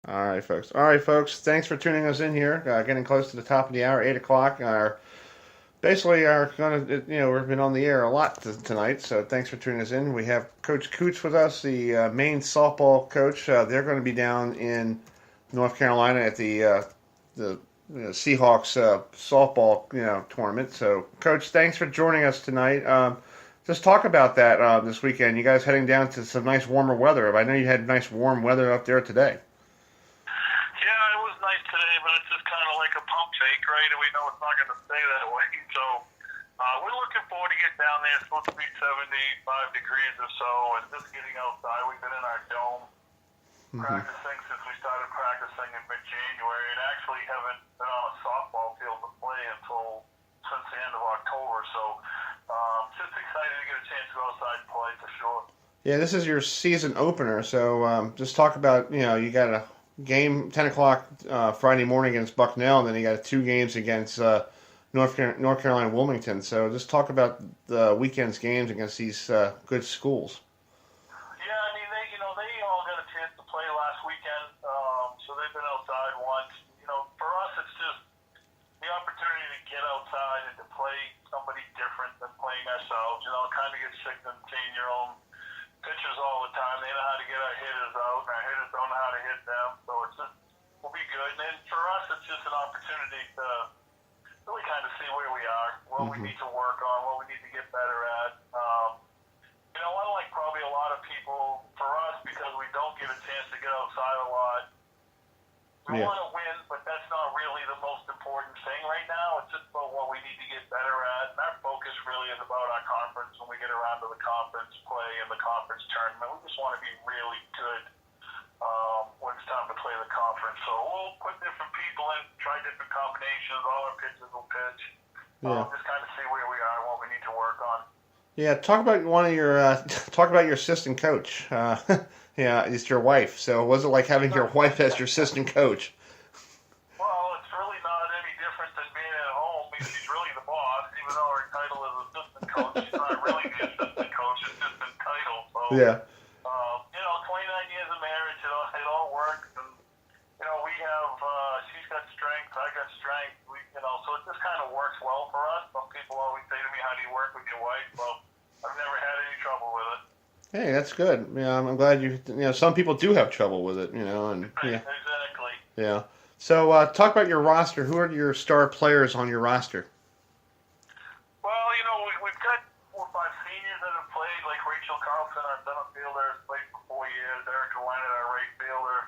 All right, folks. All right, folks. Thanks for tuning us in here. Getting close to the top of the hour, 8 o'clock. Basically, we've been on the air a lot tonight, so thanks for tuning us in. We have Coach Coots with us, the main softball coach. They're going to be down in North Carolina at the Seahawks softball tournament. So, Coach, thanks for joining us tonight. Just talk about that this weekend. You guys heading down to some nice warmer weather. I know you had nice warm weather up there today. Yeah, it was nice today, but it's just kind of like a pump fake, right? And we know it's not going to stay that way. So We're looking forward to getting down there. It's supposed to be 75 degrees or so, and just getting outside. We've been in our dome practicing since we started practicing in mid-January, and actually haven't been on a softball field to play since the end of October. So just excited to get a chance to go outside and play for sure. Yeah, this is your season opener, so just talk about, you got a game 10 o'clock Friday morning against Bucknell, and then you got 2 games against North Carolina Wilmington. So just talk about the weekend's games against these good schools. Yeah, I mean, they all got a chance to play last weekend, so they've been outside once. For us, it's just the opportunity to get outside and to play somebody different than playing ourselves. Kind of get sick of seeing your own pitchers all the time. They know how to get our hitters out, and our hitters don't know how to hit them. So we'll be good. And then for us, it's just an opportunity to really kind of see where we are, what we need to work on, what we need to get better at. Unlike probably a lot of people, for us, because we don't get a chance to get outside a lot, we want to win, but that's not really the most important thing right now. It's just about what we need to get better at. And our focus really is about our conference when we get around to the conference play and the conference tournament. We just want to be really good when it's time to play the conference. So we'll put different people in, try different combinations. All our pitchers will pitch. Just kind of see where we are and what we need to work on. Yeah, talk about your assistant coach. Yeah, it's your wife. So was it like having your wife as your assistant coach? Well, it's really not any different than being at home. She's really the boss, even though her title is assistant coach. She's not really the assistant coach. It's just a title. So, Yeah. 29 years of marriage, it all works. And, we have, she's got strength, I got strength. So it just kind of works well for us. Some people always say to me, how do you work with your wife? Well, I've never had any trouble with it. Hey, that's good. I'm glad some people do have trouble with it, and yeah. Exactly. Yeah. So talk about your roster. Who are your star players on your roster? Well, we've got 4 or 5 seniors that have played, like Rachel Carlson, our center fielder, has played for 4 years. Erica Leonard, our right fielder,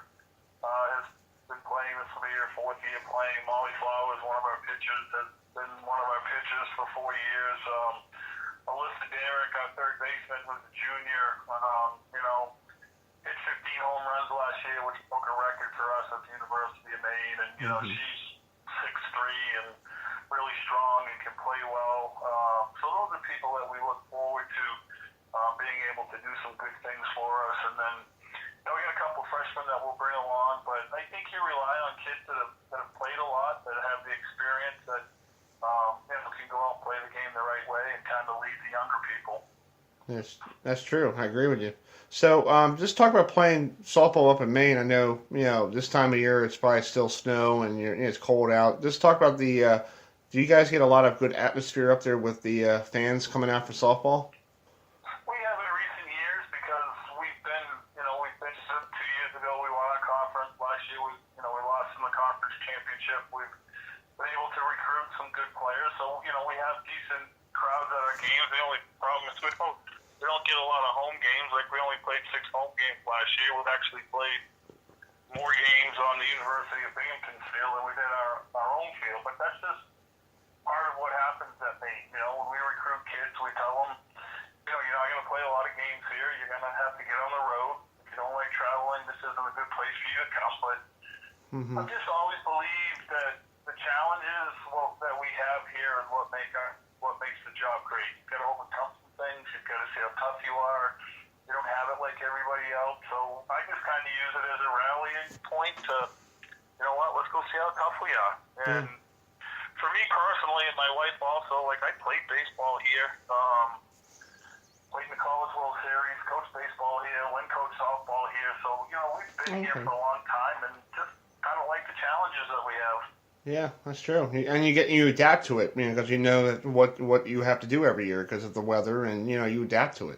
has been playing. This will be her 4th year playing. Molly Flowers, one of our pitchers, has been one of our pitchers for 4 years. Alyssa Derrick, our third baseman, was a junior. Hit 15 home runs last year, which broke a record for us at the University of Maine. And, she's 6'3" and really strong and can play well. So those are people that we look forward to being able to do some good things for us. And then, we got a couple freshmen that we'll bring along. But I think you rely on kids that have played a lot, that have the experience, that can go out and play the game the right way and kind of lead the younger people. That's true. I agree with you. So just talk about playing softball up in Maine. I know, this time of year it's probably still snow and it's cold out. Just talk about do you guys get a lot of good atmosphere up there with the fans coming out for softball? We have in recent years because we've been 2 years ago we won our conference. Last year we lost in the conference championship. We've been able to recruit some good players. So, we have decent crowds at our games. The only problem is we don't get a lot of home games. Like, we only played 6 home games last year. We've actually played more games on the University of Binghamton field than we did our own field. But that's just part of what happens at Maine. When we recruit kids, we tell them, you're not going to play a lot of games here. You're going to have to get on the road. If you don't like traveling, this isn't a good place for you to come. But I've just always believed that the challenges that we have here is what makes the job great. You've got to overcome some things. You've got to see how tough you are. You don't have it like everybody else. So I just kind of use it as a rallying point to, let's go see how tough we are. And for me personally, and my wife also, I played baseball here, played in the College World Series, coached baseball here, coached softball here. So, we've been here for a long time and just kind of like the challenges that we have. Yeah, that's true. And you adapt to it, because you know that what you have to do every year because of the weather, and you adapt to it.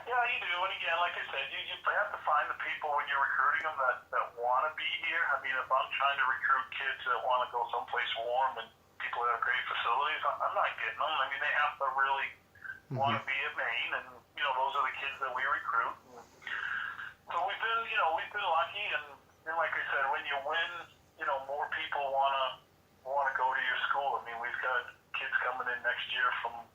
Yeah, you do. And again, like I said, you have to find the people when you're recruiting them that want to be here. I mean, if I'm trying to recruit kids that want to go someplace warm and people that have great facilities, I'm not getting them. I mean, they have to really want to be at Maine, and those are the kids that we recruit. So we've been lucky, and like I said, when you win, more people want to go to your school. I mean, we've got kids coming in next next year,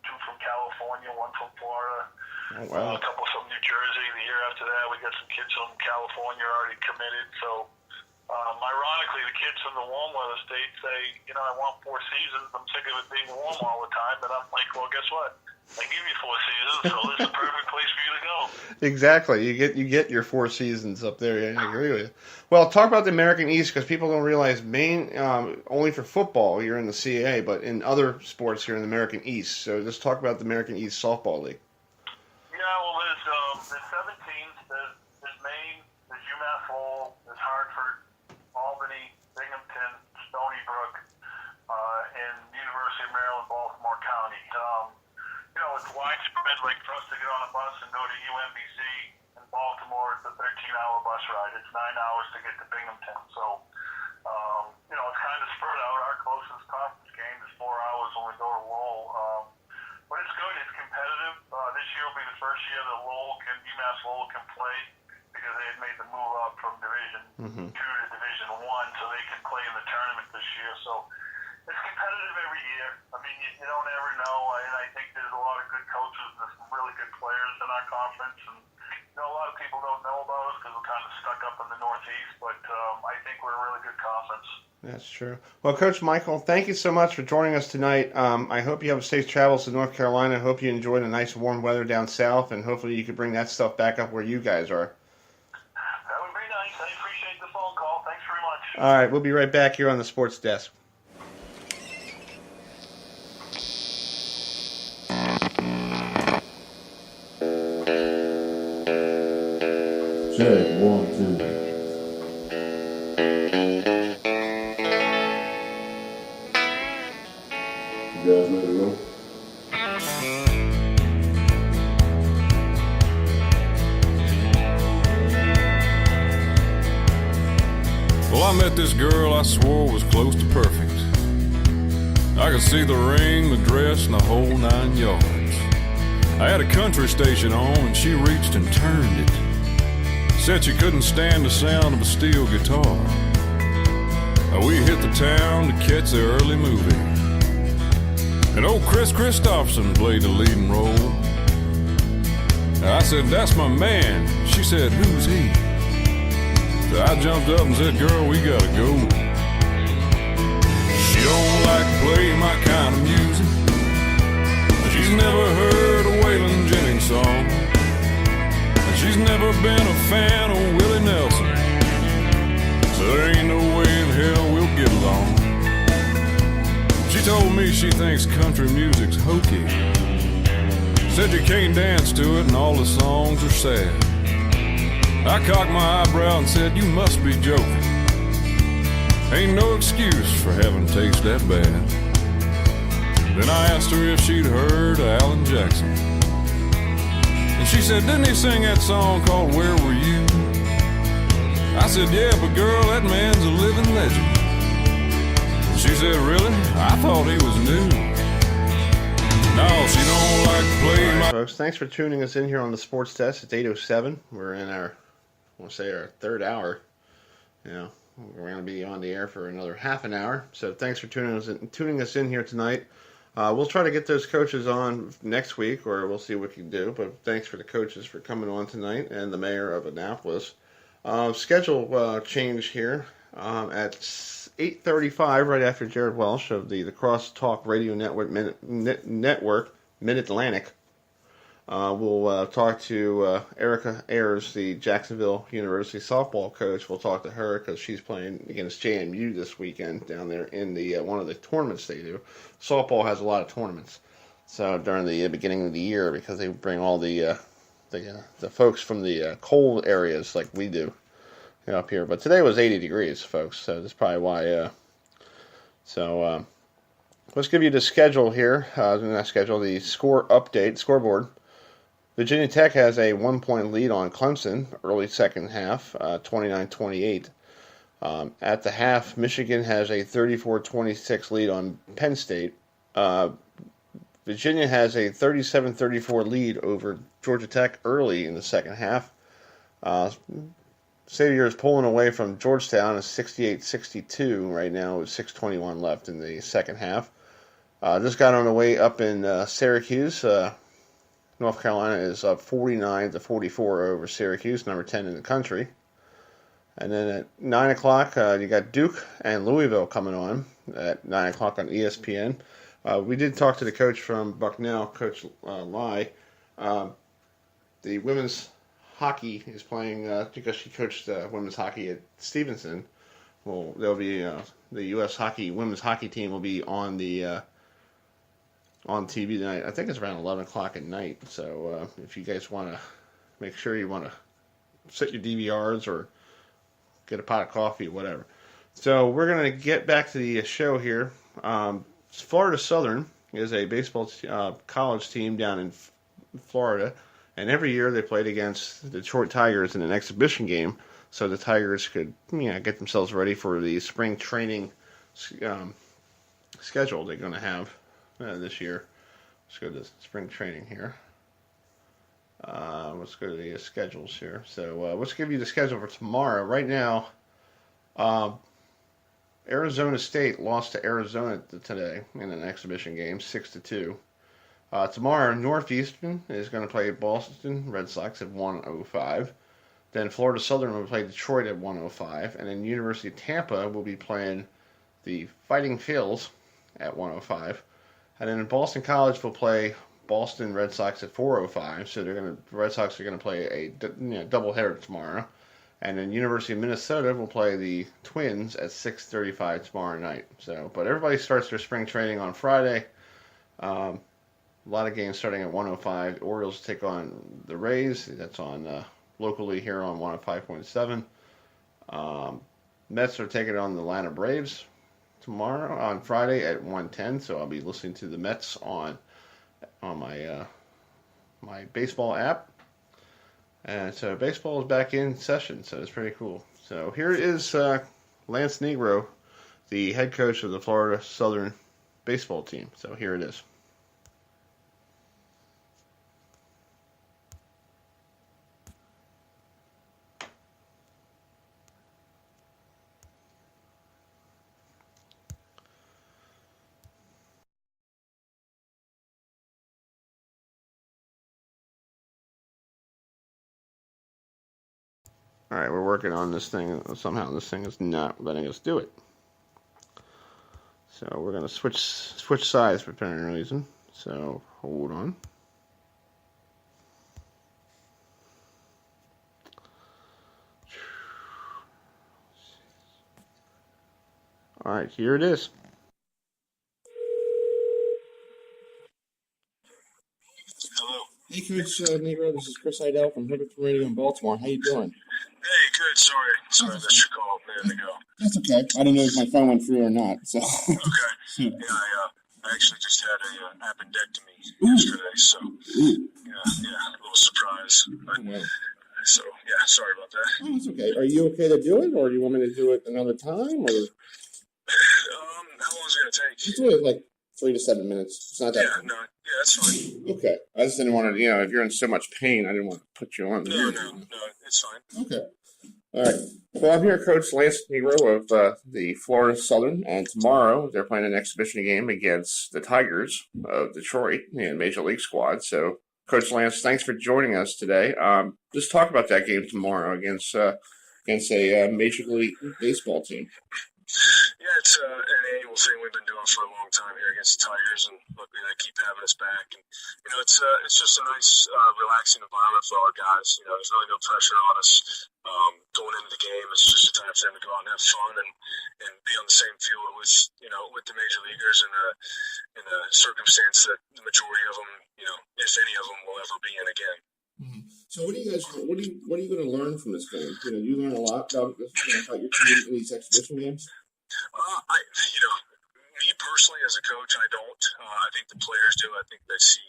two from California, one from Florida, Oh, wow. a couple from New Jersey. The year after that, we got some kids from California already committed. So, ironically, the kids from the warm weather states say, I want 4 seasons. I'm sick of it being warm all the time. And I'm like, well, guess what? I give you 4 seasons, so this is the perfect place for you to go. Exactly. You get your 4 seasons up there. Yeah, I agree with you. Well, talk about the American East, because people don't realize Maine, only for football, you're in the CAA, but in other sports, you're in the American East. So just talk about the American East Softball League. Yeah, well, there's 17. There's Maine, there's UMass Lowell, there's Hartford, Albany, Binghamton, Stony Brook, and University of Maryland, Baltimore County. It's widespread. Like for us to get on a bus and go to UMBC in Baltimore, it's a 13-hour bus ride. It's 9 hours to get to Binghamton. So, it's kind of spread out. Our closest conference game is 4 hours when we go to Lowell. But it's good. It's competitive. This year will be the first year that UMass Lowell can play, because they had made the move up from Division 2 to Division 1, so they can play in the tournament this year. So it's competitive every year. I mean, you don't ever know, and I think there's a lot of good coaches and there's some really good players in our conference. And a lot of people don't know about us because we're kind of stuck up in the Northeast, but I think we're a really good conference. That's true. Well, Coach Michael, thank you so much for joining us tonight. I hope you have safe travels to North Carolina. I hope you enjoyed the nice warm weather down south, and hopefully you can bring that stuff back up where you guys are. That would be nice. I appreciate the phone call. Thanks very much. All right, we'll be right back here on the Sports Desk. Check, 1, 2. You guys ready to roll? Well, I met this girl I swore was close to perfect. I could see the ring, the dress, and the whole 9 yards. I had a country station on, and she reached and turned it. Said she couldn't stand the sound of a steel guitar. We hit the town to catch the early movie, and old Chris Christopherson played the leading role. I said, "That's my man." She said, "Who's he?" So I jumped up and said, "Girl, we gotta go." She don't like to play my kind of music. She's never heard a Waylon Jennings song. She's never been a fan of Willie Nelson. So there ain't no way in hell we'll get along. She told me she thinks country music's hokey. Said you can't dance to it and all the songs are sad. I cocked my eyebrow and said, "You must be joking. Ain't no excuse for having taste that bad." Then I asked her if she'd heard of Alan Jackson. And she said, "Didn't he sing that song called Where Were You?" I said, "Yeah, but girl, that man's a living legend." And she said, "Really? I thought he was new." No, she don't like to play All right, my... folks, thanks for tuning us in here on the Sports Desk. It's 8:07. We're in our, I want to say, our third hour. We're going to be on the air for another half an hour. So thanks for tuning us in here tonight. We'll try to get those coaches on next week, or we'll see what we can do. But thanks for the coaches for coming on tonight, and the mayor of Annapolis. Schedule change here at 8:35, right after Jared Welsh of the Cross Talk Radio Network, Mid-Atlantic. We'll talk to Erica Ayers, the Jacksonville University softball coach. We'll talk to her because she's playing against JMU this weekend down there in the one of the tournaments they do. Softball has a lot of tournaments, so during the beginning of the year, because they bring all the folks from the cold areas like we do up here. But today was 80 degrees, folks, so that's probably why. Let's give you the schedule here. The scoreboard. Virginia Tech has a 1-point lead on Clemson early second half, 29-28. At the half, Michigan has a 34-26 lead on Penn State. Virginia has a 37-34 lead over Georgia Tech early in the second half. Xavier is pulling away from Georgetown at 68-62 right now with 6:21 left in the second half. Just got on the way up in Syracuse. North Carolina is up 49-44 over Syracuse, number 10 in the country. And then at 9 o'clock, you got Duke and Louisville coming on at 9 o'clock on ESPN. We did talk to the coach from Bucknell, Coach Lai. The women's hockey is playing, because she coached women's hockey at Stevenson. Well, there'll be the U.S. women's hockey team will be on the on TV tonight. I think it's around 11 o'clock at night. So if you guys want to make sure you want to set your DVRs or get a pot of coffee, whatever. So we're going to get back to the show here. Florida Southern is a baseball college team down in Florida. And every year they played against the Detroit Tigers in an exhibition game. So the Tigers could get themselves ready for the spring training schedule they're going to have this year. Let's go to spring training here. Let's go to the schedules here. So let's give you the schedule for tomorrow. Right now, Arizona State lost to Arizona today in an exhibition game, 6-2. Tomorrow, Northeastern is going to play Boston Red Sox at 1:05. Then Florida Southern will play Detroit at 1:05. And then University of Tampa will be playing the Fighting Phils at 1:05. And then Boston College will play Boston Red Sox at 4:05. So the Red Sox are going to play a doubleheader tomorrow. And then University of Minnesota will play the Twins at 6:35 tomorrow night. So, but everybody starts their spring training on Friday. A lot of games starting at 1:05. The Orioles take on the Rays. That's on locally here on 105.7. Mets are taking on the Atlanta Braves tomorrow on Friday at 1:10. So I'll be listening to the Mets on my my baseball app. And so baseball is back in session, so it's pretty cool. So here is Lance Negro, the head coach of the Florida Southern baseball team. So here it is. All right, we're working on this thing. Somehow this thing is not letting us do it. So we're going to switch sides for any reason. So hold on. All right, here it is. Hello. Hey, Coach Negro. This is Chris Idell from Hibbert Radio in Baltimore. How you doing? Hey, good. Sorry I missed your call a minute ago. That's okay. I don't know if my phone went through or not. So. Okay. Yeah, I actually just had an appendectomy yesterday, so yeah, a little surprise. But, so yeah, sorry about that. Oh, it's okay. Are you okay to do it, or do you want me to do it another time? Or how long is it gonna take? It's only like 3 to 7 minutes. It's not that. Yeah, that's fine. Okay. I just didn't want to. If you're in so much pain, I didn't want to put you on. No, it's fine. Okay. All right. Well, I'm here, Coach Lance Negro of the Florida Southern, and tomorrow they're playing an exhibition game against the Tigers of Detroit in Major League squad. So, Coach Lance, thanks for joining us today. Just talk about that game tomorrow against a Major League Baseball team. Yeah, it's an annual thing we've been doing for a long time here against the Tigers, and luckily they keep having us back. And it's just a nice, relaxing environment for our guys. There's really no pressure on us going into the game. It's just a time for them to go out and have fun and be on the same field with the major leaguers in a circumstance that the majority of them, if any of them, will ever be in again. Mm-hmm. So what are you going to learn from this game? You learn a lot about your team in these exhibition games. Me personally as a coach, I don't. I think the players do. I think they see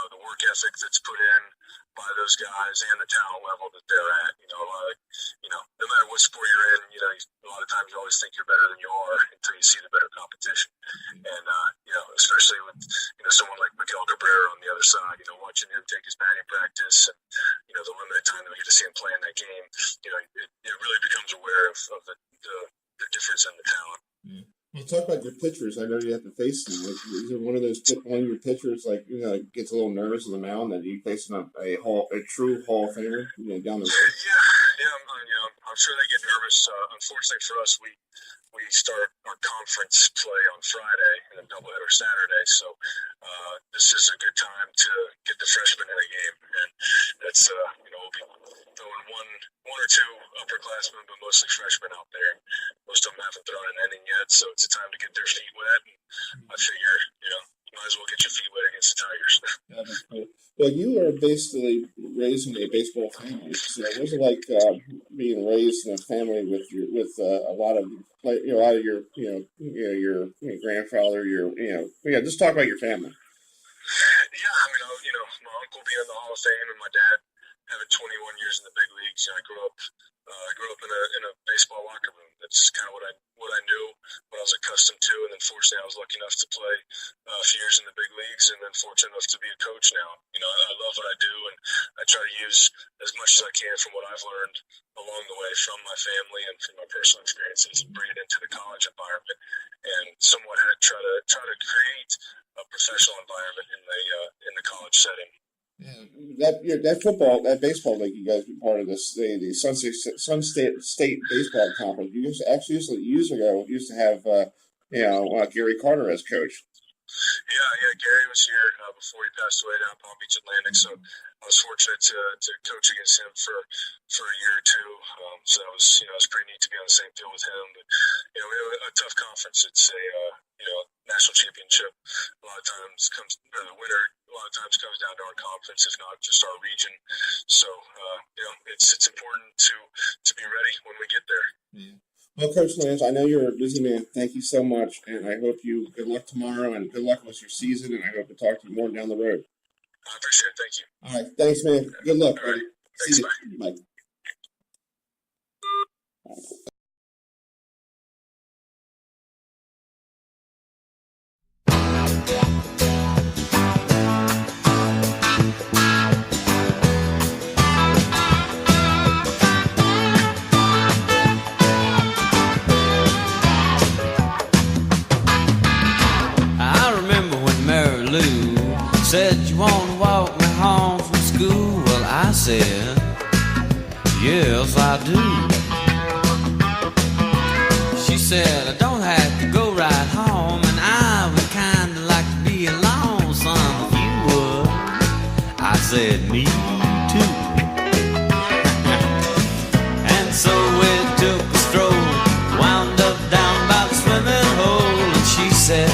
the work ethic that's put in by those guys and the talent level that they're at. No matter what sport you're in, a lot of times you always think you're better than you are until you see the better competition. And especially with someone like Miguel Cabrera on the other side, watching him take his batting practice and the limited time that we get to see him play in that game, it really becomes aware of the difference in the talent. Well, talk about your pitchers. I know you have to face them. Is there one of your pitchers gets a little nervous on the mound that you face a true Hall of Famer down the road? I'm sure they get nervous. Unfortunately for us, we start our conference play on Friday and a doubleheader Saturday. So this is a good time to get the freshmen in the game, and that's we'll be throwing one or two upperclassmen, but mostly freshmen out there. Most of them haven't thrown an inning yet, so it's a time to get their feet wet. And I figure, you might as well get your feet wet against the Tigers. Yeah, that's cool. Well, you are basically raised in a baseball family. So what was it like being raised in a family with a lot of your grandfather, just talk about your family. Yeah, my uncle being in the Hall of Fame and my dad having 21 years in the big leagues. I grew up in a baseball locker room. That's kind of what I knew, what I was accustomed to, and then fortunately I was lucky enough to play a few years in the big leagues, and then fortunate enough to be a coach now. I love what I do, and I try to use as much as I can from what I've learned along the way from my family and from my personal experiences and bring it into the college environment, and somewhat try to create a professional environment in the college setting. Yeah, that baseball league you guys were part of the Sun State Baseball Conference. You years ago used to have Gary Carter as coach. Yeah, Gary was here before he passed away down at Palm Beach Atlantic, so I was fortunate to coach against him for a year or two. So that was it was pretty neat to be on the same field with him. But we have a tough conference. It's a national championship. A lot of times comes the winner. A lot of times comes down to our conference, if not just our region. So it's important to be ready when we get there. Yeah. Well, Coach Lance, I know you're a busy man. Thank you so much, and I hope you good luck tomorrow and good luck with your season. And I hope to talk to you more down the road. I appreciate it. Thank you. All right, thanks, man. Good luck. All right. Thanks, bye. I remember when Mary Lou said, "You want to walk me home from school?" Well, I said, "Yes, I do." She said, "I don't have to go right home, and I would kind of like to be alone, son, if you would." I said, "Me too." And so we took a stroll, wound up down by the swimming hole, and she said,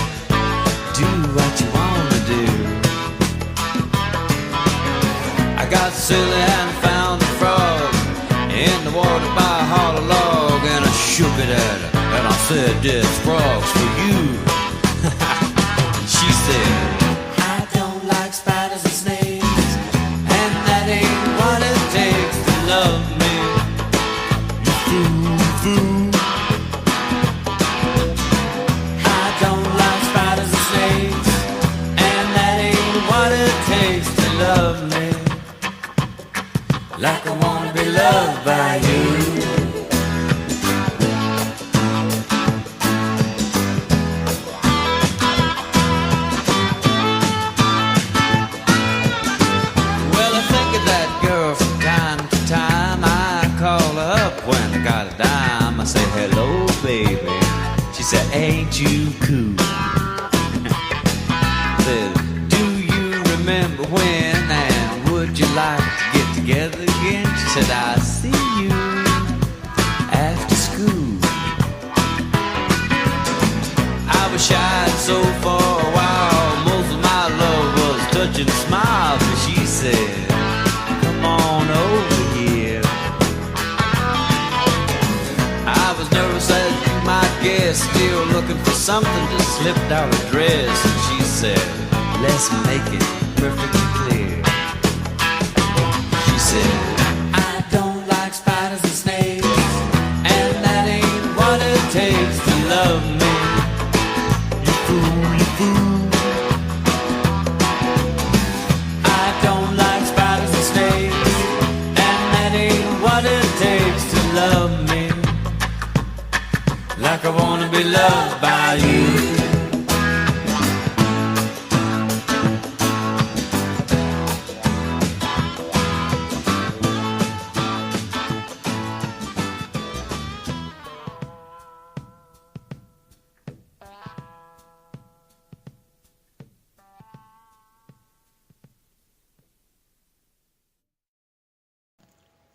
"Do what you want to do." I got silly and found a frog in the water by a hollow log, and I shook it at her, and I said, "This frog's for you." She said, "I don't like spiders and snakes, and that ain't what it takes to love me, you fool. I don't like spiders and snakes, and that ain't what it takes to love me, like I wanna be loved by you." Well, I think of that girl from time to time. I call her up when I got a dime. I say, "Hello, baby." She said, "Ain't you cool?" Said, "Do you remember when, and would you like to get together again?" She said, "I'll see you after school." I was shy so for a while, most of my love was touching smiles, but she said, "Come on over here." I was nervous as you might guess, still looking for something to slip down her dress, and she said, "Let's make it perfectly clear." She said, "I don't like spiders and snakes, and that ain't what it takes to love me, you fool, you fool. I don't like spiders and snakes, and that ain't what it takes to love me, like I wanna be loved by you."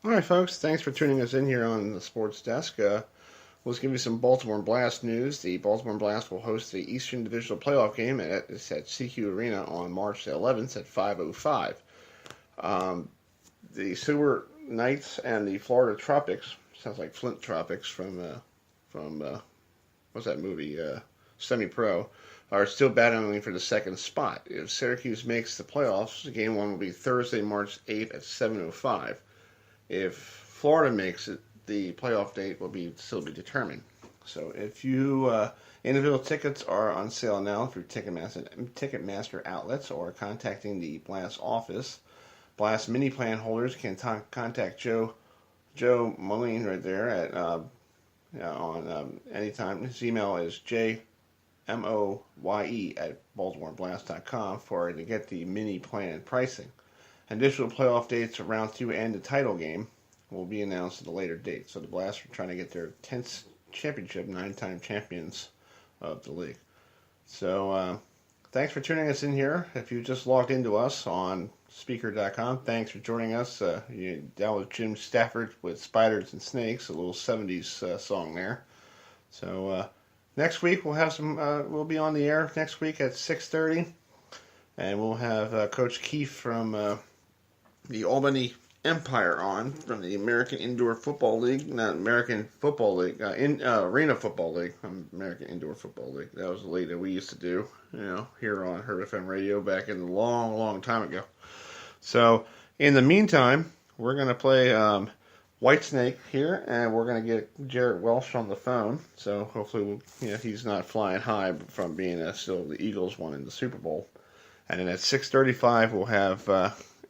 All right, folks. Thanks for tuning us in here on the Sports Desk. Let's give you some Baltimore Blast news. The Baltimore Blast will host the Eastern Divisional Playoff game at CQ Arena on March 11th at 5:05. The Seward Knights and the Florida Tropics, sounds like Flint Tropics from what's that movie? Semi-Pro, are still battling for the second spot. If Syracuse makes the playoffs, game one will be Thursday, March 8th at 7:05. If Florida makes it, the playoff date will still be determined. So if you individual tickets are on sale now through Ticketmaster outlets or contacting the Blast office. Blast mini plan holders can contact Joe Moline right there at on anytime. His email is jmoye@baltimoreblast.com to get the mini plan pricing. Additional playoff dates for round 2 and the title game will be announced at a later date. So the Blast are trying to get their 10th championship, 9-time champions of the league. So thanks for tuning us in here. If you just logged into us on Speaker.com, thanks for joining us. That was Jim Stafford with Spiders and Snakes, a little 70s song there. So next week we'll have we'll be on the air next week at 6:30, and we'll have Coach Keefe from the Albany Empire on, from the American Indoor Football League, not American Football League, Arena Football League, American Indoor Football League. That was the league that we used to do, here on Herd FM Radio back in a long, long time ago. So, in the meantime, we're going to play Whitesnake here, and we're going to get Jarrett Welsh on the phone. So, hopefully, he's not flying high from being still the Eagles won in the Super Bowl. And then at 6:35, we'll have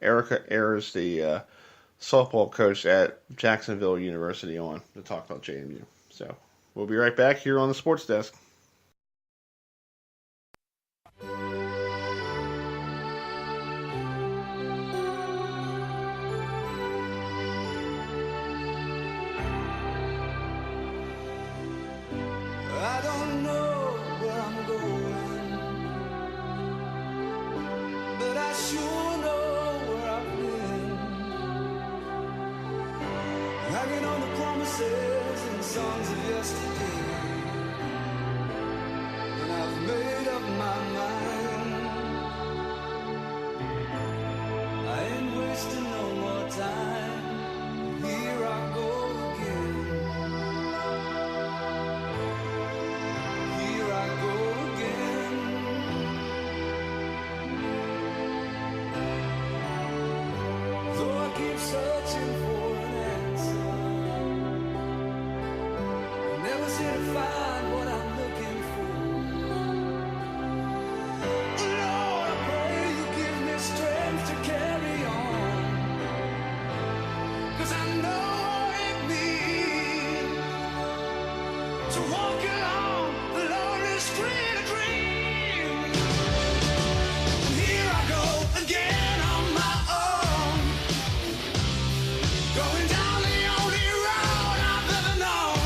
Erica Ayers, the softball coach at Jacksonville University, on to talk about JMU. So we'll be right back here on the Sports Desk. I don't know where I'm going, but I sure know where I've been. Hanging on the promises and songs of yesterday, and I've made up my mind. I ain't wasting no more time. Here I go again. Here I go again. Though I keep searching for an answer, I never seem to find what I'm looking for. Lord, I pray you give me strength to carry on, 'cause I know it means to walk along the lonely street of dreams. Here I go again on my own, going down the only road I've ever known.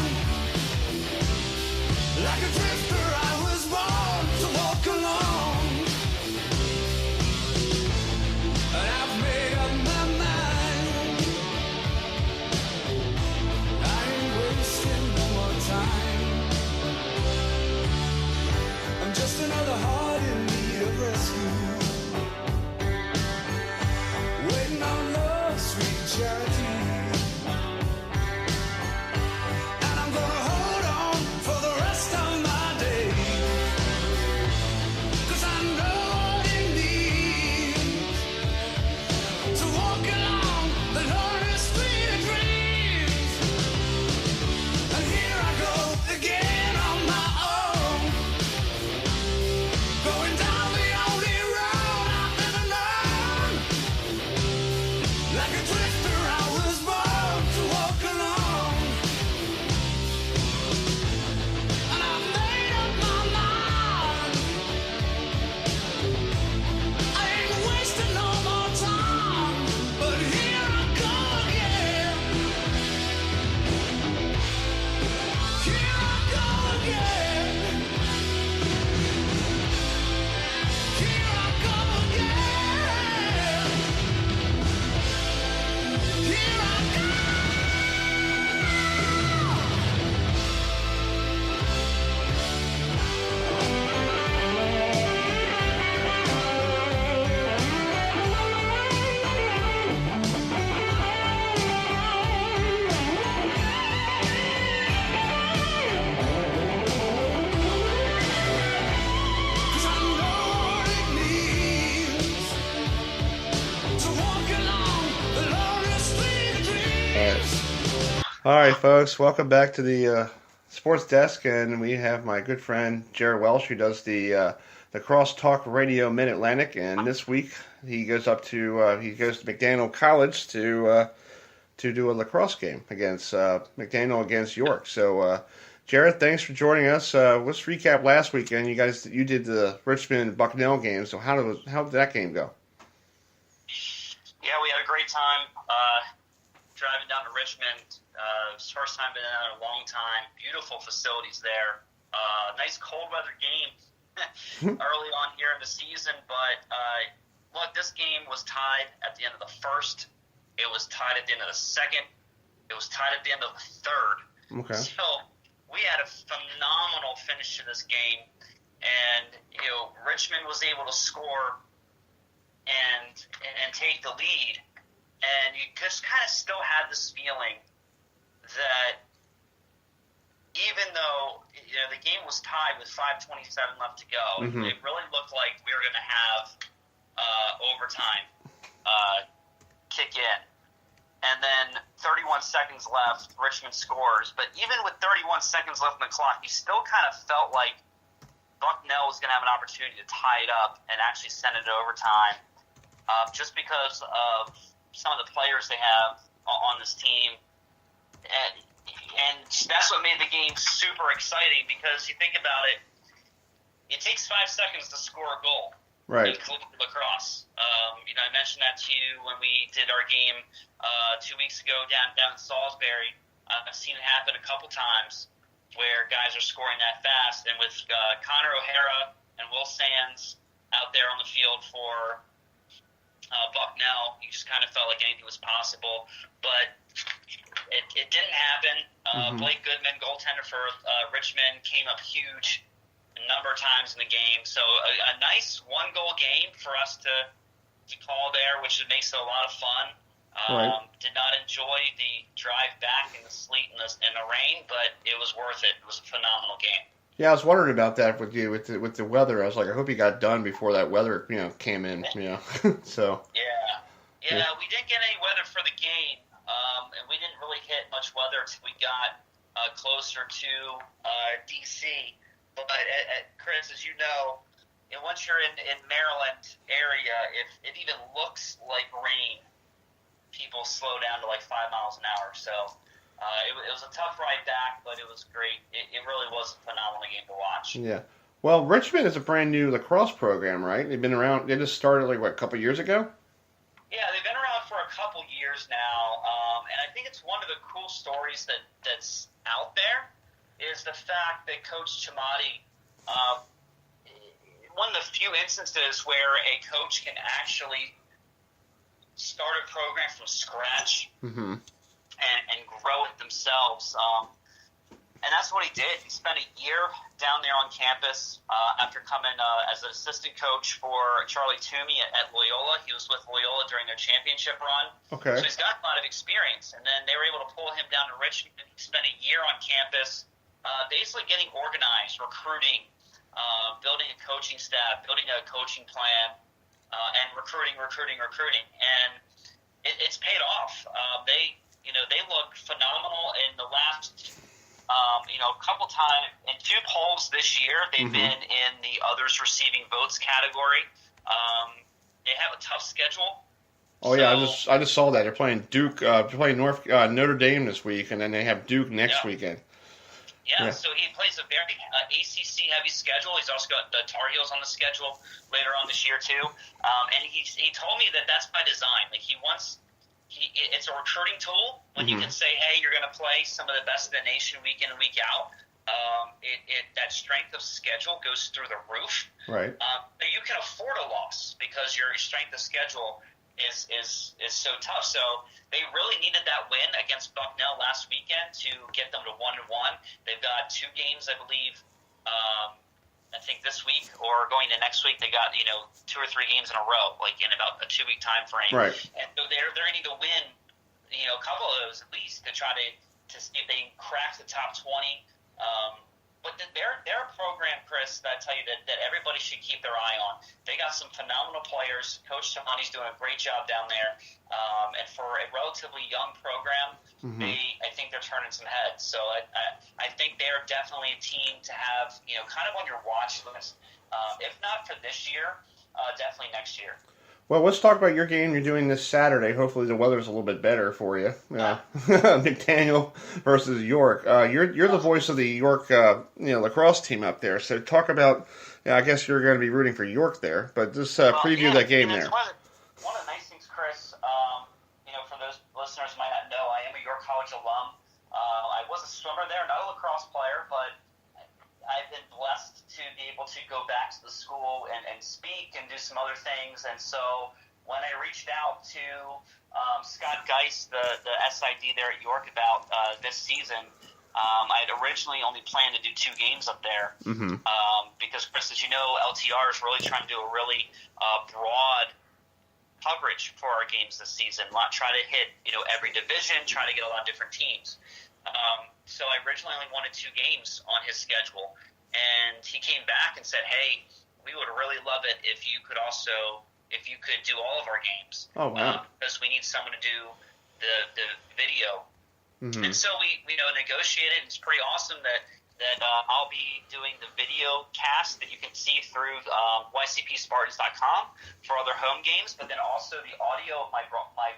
All right, folks, welcome back to the Sports Desk, and we have my good friend Jared Welsh, who does the Crosstalk Radio Mid-Atlantic, and this week he goes to McDaniel College to do a lacrosse game against McDaniel against York. So, Jared, thanks for joining us. Let's recap last weekend. You did the Richmond Bucknell game. So how did that game go? Yeah, we had a great time driving down to Richmond. It was the first time been there in a long time. Beautiful facilities there. Nice cold weather game early on here in the season. But look, this game was tied at the end of the first. It was tied at the end of the second. It was tied at the end of the third. Okay. So we had a phenomenal finish to this game. And, Richmond was able to score and take the lead. And you just kind of still had this feeling that even though the game was tied with 5:27 left to go, it really looked like we were going to have overtime kick in. And then 31 seconds left, Richmond scores. But even with 31 seconds left on the clock, you still kind of felt like Bucknell was going to have an opportunity to tie it up and actually send it to overtime, just because of some of the players they have on this team. And that's what made the game super exciting, because you think about it, it takes 5 seconds to score a goal. Right. In lacrosse. I mentioned that to you when we did our game 2 weeks ago down in Salisbury. I've seen it happen a couple times where guys are scoring that fast. And with Connor O'Hara and Will Sands out there on the field for Bucknell, you just kind of felt like anything was possible. But it didn't happen. Blake Goodman, goaltender for Richmond, came up huge a number of times in the game. So a nice one-goal game for us to call there, which makes it a lot of fun. Right. Did not enjoy the drive back in the sleet and the rain, but it was worth it. It was a phenomenal game. Yeah, I was wondering about that with you with the weather. I was like, I hope you got done before that weather came in. So. Yeah, we didn't get any weather for the game, and we didn't really hit much weather until we got closer to D.C. But Chris, as you know, once you're in Maryland area, if it even looks like rain, people slow down to like 5 miles an hour. So it was a tough ride back, but it was great. It really was a phenomenal game to watch. Yeah. Well, Richmond is a brand new lacrosse program, right? They've been around. They just started a couple years ago. Yeah, they've been around for a couple years now, and I think it's one of the cool stories that's out there is the fact that Coach Chamati, one of the few instances where a coach can actually start a program from scratch and grow it themselves. And that's what he did. He spent a year down there on campus after coming as an assistant coach for Charlie Toomey at Loyola. He was with Loyola during their championship run. Okay. So he's got a lot of experience. And then they were able to pull him down to Richmond. He spent a year on campus basically getting organized, recruiting, building a coaching staff, building a coaching plan, and recruiting. And it's paid off. They look phenomenal in the last a couple times in 2 polls this year. They've been in the others receiving votes category. They have a tough schedule. Oh yeah, I just saw that they're playing Duke, playing Notre Dame this week, and then they have Duke next weekend. Yeah, so he plays a very ACC heavy schedule. He's also got the Tar Heels on the schedule later on this year too. And he told me that that's by design. Like it's a recruiting tool when you can say, hey, you're going to play some of the best in the nation week in and week out. That strength of schedule goes through the roof. Right. But you can afford a loss because your strength of schedule is so tough. So they really needed that win against Bucknell last weekend to get them to 1-1. They've got 2 games, I believe. I think this week or going to next week, they got 2 or 3 games in a row, like in about a 2-week time frame. Right. And so they're going to need to win, a couple of those at least to try to see if they can crack the top 20. But they're a program, Chris, that I tell you that everybody should keep their eye on. They they got some phenomenal players. Coach Tamani's doing a great job down there. And for a relatively young program, I think they're turning some heads. So I think they're definitely a team to have, kind of on your watch list. If not for this year, definitely next year. Well, let's talk about your game you're doing this Saturday. Hopefully the weather's a little bit better for you. McDaniel versus York. You're the voice of the York lacrosse team up there. So talk about, I guess you're going to be rooting for York there, but just preview that game there. One of the nice things, Chris, for those listeners who might not know, I am a York College alum. I was a swimmer there, not a lacrosse player, but I've been blessed to be able to go back to the school and speak and do some other things. And so when I reached out to Scott Geist, the SID there at York, about this season, I had originally only planned to do 2 games up there because, Chris, as you know, LTR is really trying to do a really broad coverage for our games this season. Try to hit every division, try to get a lot of different teams. So I originally only wanted 2 games on his schedule, and he came back and said, "Hey, we would really love it if you could do all of our games. Oh, wow. Because we need someone to do the video." And so we negotiated. It's pretty awesome that I'll be doing the video cast that you can see through YCPSpartans.com for other home games, but then also the audio of my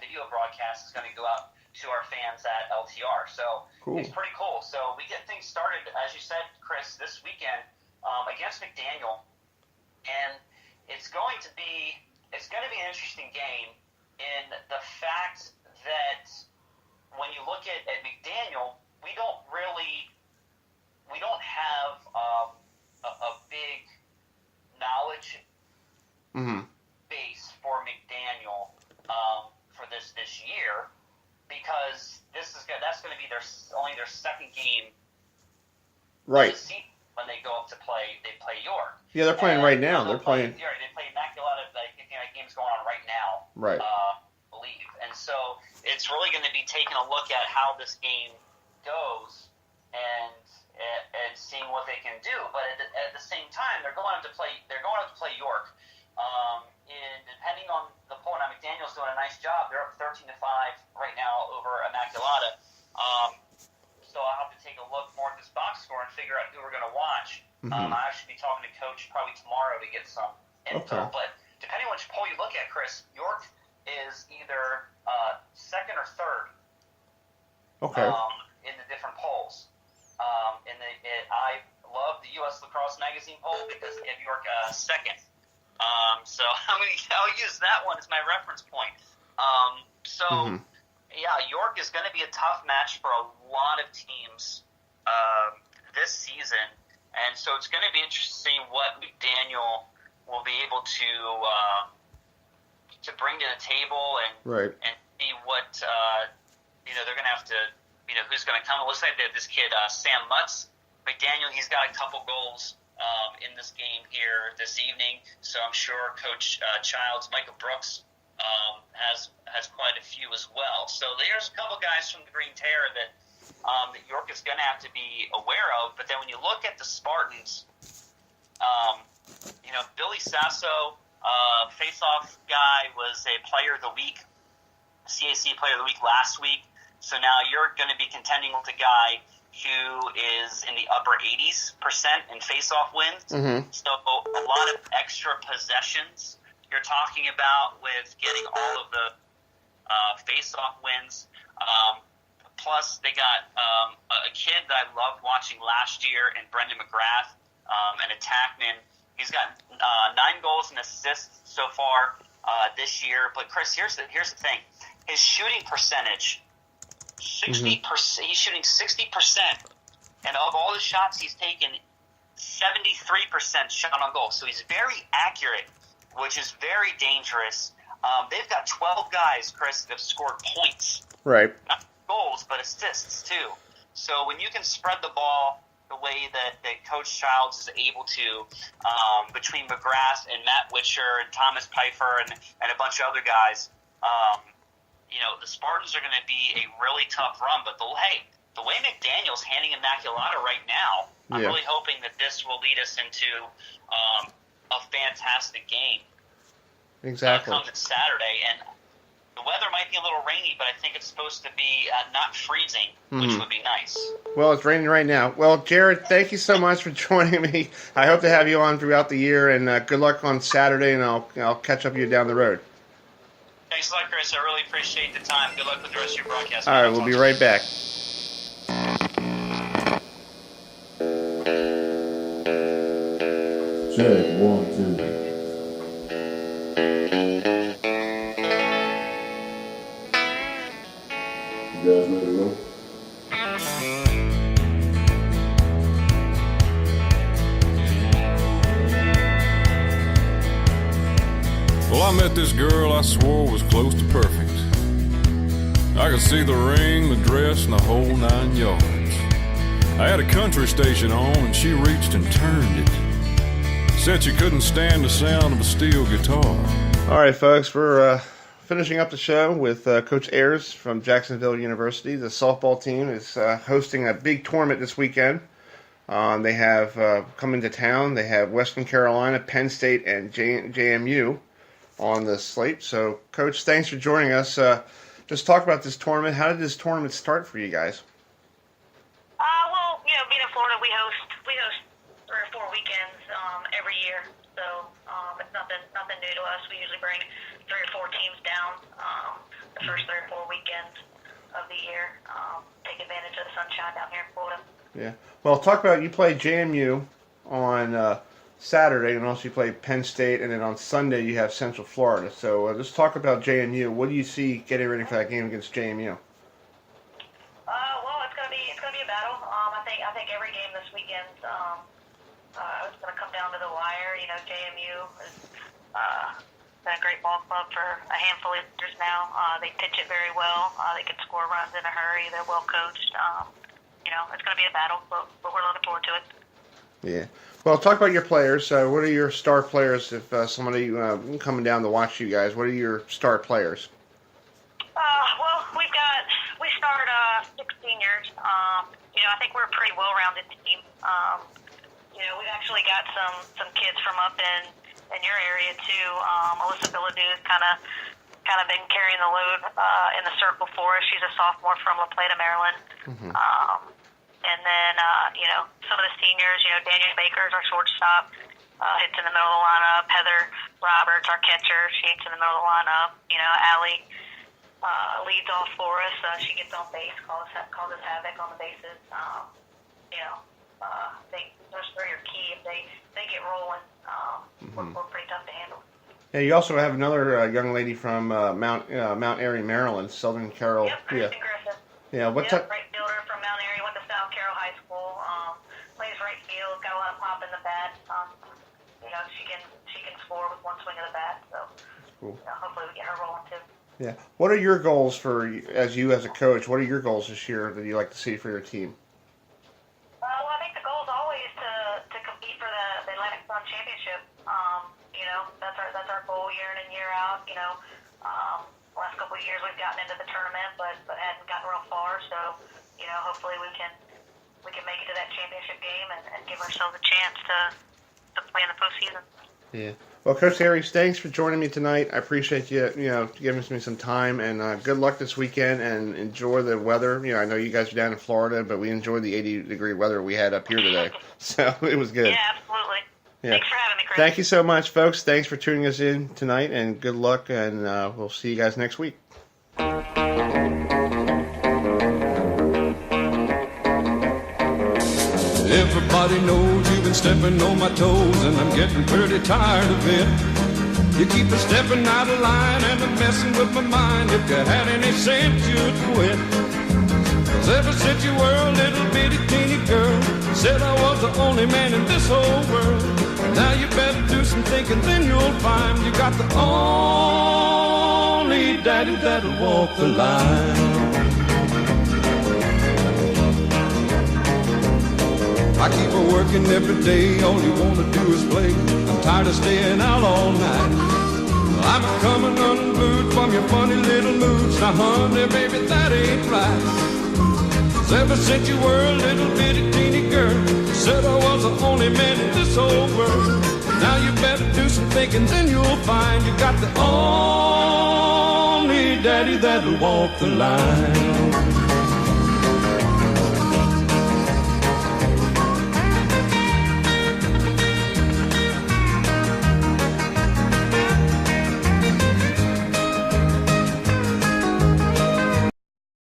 video broadcast is going to go out to our fans at LTR. So It's pretty cool. So we get things started, as you said, Chris, this weekend against McDaniel, and it's going to be an interesting game in the fact that when you look at McDaniel, we don't have a big knowledge base for McDaniel for this year, because that's going to be only their second game, right? When they go up to play York. Yeah, they're playing right now. They're playing. Yeah, they play Immaculata. Game's going on right now. Right. I believe, and so it's really going to be taking a look at how this game goes and seeing what they can do. But at the same time, they're going up to play York. And depending on the poll, now McDaniel's doing a nice job. They're up 13-5 right now over Immaculata. So I'll have to take a look more at this box score and figure out who we're going to watch. I'll actually be talking to Coach probably tomorrow to get some info. Okay. But depending on which poll you look at, Chris, York is either second or third. Okay. In the different polls. I love the U.S. Lacrosse Magazine poll because they have York second. So I'll use that one as my reference point. Yeah, York is going to be a tough match for a lot of teams this season, and so it's going to be interesting to see what McDaniel will be able to bring to the table and see what they're going to have to who's going to come. It looks like they have this kid Sam Mutz. McDaniel, he's got a couple goals in this game here this evening, so I'm sure Coach Childs, Michael Brooks, has quite a few as well. So there's a couple guys from the Green Terror that York is going to have to be aware of. But then when you look at the Spartans, Billy Sasso, face-off guy, was a Player of the Week, CAC Player of the Week last week. So now you're going to be contending with a guy who is in the upper 80% in face-off wins. So a lot of extra possessions you're talking about with getting all of the face-off wins. Plus, they got a kid that I loved watching last year in Brendan McGrath, an attackman. He's got 9 goals and assists so far this year. But, Chris, here's the thing. His shooting percentage, 60%. He's shooting 60%. And of all the shots he's taken, 73% shot on goal. So he's very accurate, which is very dangerous. They've got 12 guys, Chris, that have scored points. Right. Not goals, but assists, too. So when you can spread the ball the way that Coach Childs is able to, between McGrath and Matt Witcher and Thomas Pfeiffer and a bunch of other guys, the Spartans are going to be a really tough run. But the way McDaniel's handling Immaculata right now, I'm really hoping that this will lead us into a fantastic game. Exactly. Comes Saturday, and the weather might be a little rainy, but I think it's supposed to be not freezing, which would be nice. Well, it's raining right now. Well, Jared, thank you so much for joining me. I hope to have you on throughout the year, and good luck on Saturday, and I'll catch up with you down the road. Thanks a lot, Chris. I really appreciate the time. Good luck with the rest of your broadcast. All right, we'll be right back. Check, 1, 2. You guys ready to roll? Well, I met this girl I swore was close to perfect. I could see the ring, the dress, and the whole 9 yards. I had a country station on, and she reached and turned it. Said she couldn't stand the sound of a steel guitar. All right, folks, we're finishing up the show with Coach Ayers from Jacksonville University. The softball team is hosting a big tournament this weekend. They have coming to town. They have Western Carolina, Penn State, and JMU on the slate. So, Coach, thanks for joining us. Just talk about this tournament. How did this tournament start for you guys? Well, being in Florida, we host 3 or 4 weekends every year. So it's nothing new to us. We usually bring 3 or 4 teams down the first 3 or 4 weekends of the year. Take advantage of the sunshine down here in Florida. Yeah. Well, talk about, you play JMU on Saturday, and also you play Penn State, and then on Sunday you have Central Florida. So let's talk about JMU. What do you see getting ready for that game against JMU? Well, it's gonna be a battle. I think every game this weekend it's gonna come down to the wire. JMU has been a great ball club for a handful of years now. They pitch it very well. They can score runs in a hurry. They're well coached. It's gonna be a battle, but we're looking forward to it. Yeah. Well, talk about your players. What are your star players? If somebody coming down to watch you guys, what are your star players? Well, we start 6 seniors. I think we're a pretty well-rounded team. We've actually got some kids from up in your area too. Alyssa Billadou's kind of been carrying the load in the circle for us. She's a sophomore from La Plata, Maryland. Mm-hmm. And then, some of the seniors, Daniel Baker's our shortstop, hits in the middle of the lineup. Heather Roberts, our catcher, she hits in the middle of the lineup. Allie leads off for us. She gets on base, causes havoc on the bases. Those 3 are key. If they get rolling, we're pretty tough to handle. Yeah, you also have another young lady from Mount Airy, Maryland, Southern Carol. Yep, Kristen Griffith. Yeah, what type? Right fielder from Mount Airy, went to South Carroll High School. Plays right field, got a lot of pop in the bat. She can score with one swing of the bat. So cool. Hopefully we get her rolling too. Yeah. What are your goals as a coach? What are your goals this year that you like to see for your team? Well, I think the goal is always to compete for the Atlantic Sun Championship. That's our goal year in and year out. Last couple of years we've gotten into the tournament, but hadn't gotten real far. So, hopefully we can make it to that championship game and give ourselves a chance to play in the postseason. Yeah. Well, Coach Ayers, thanks for joining me tonight. I appreciate you, giving me some time, and good luck this weekend, and enjoy the weather. I know you guys are down in Florida, but we enjoyed the 80-degree weather we had up here today, so it was good. Yeah, absolutely. Yeah. Thanks for having me, Chris. Thank you so much, folks. Thanks for tuning us in tonight, and good luck, and we'll see you guys next week. Everybody knows you've been stepping on my toes, and I'm getting pretty tired of it. You keep stepping out of line and messing with my mind. If you had any sense, you'd quit. 'Cause ever since you were a little bitty teeny girl, said I was the only man in this whole world. Now you better do some thinking, then you'll find you got the only daddy that'll walk the line. I keep her working every day, all you wanna do is play. I'm tired of staying out all night. I'm coming unglued from your funny little moods. Now honey, baby, that ain't right. 'Cause ever since you were a little bitty teeny girl, said I was the only man in this whole world. Now you better do some thinking, then you'll find you got the only daddy that'll walk the line.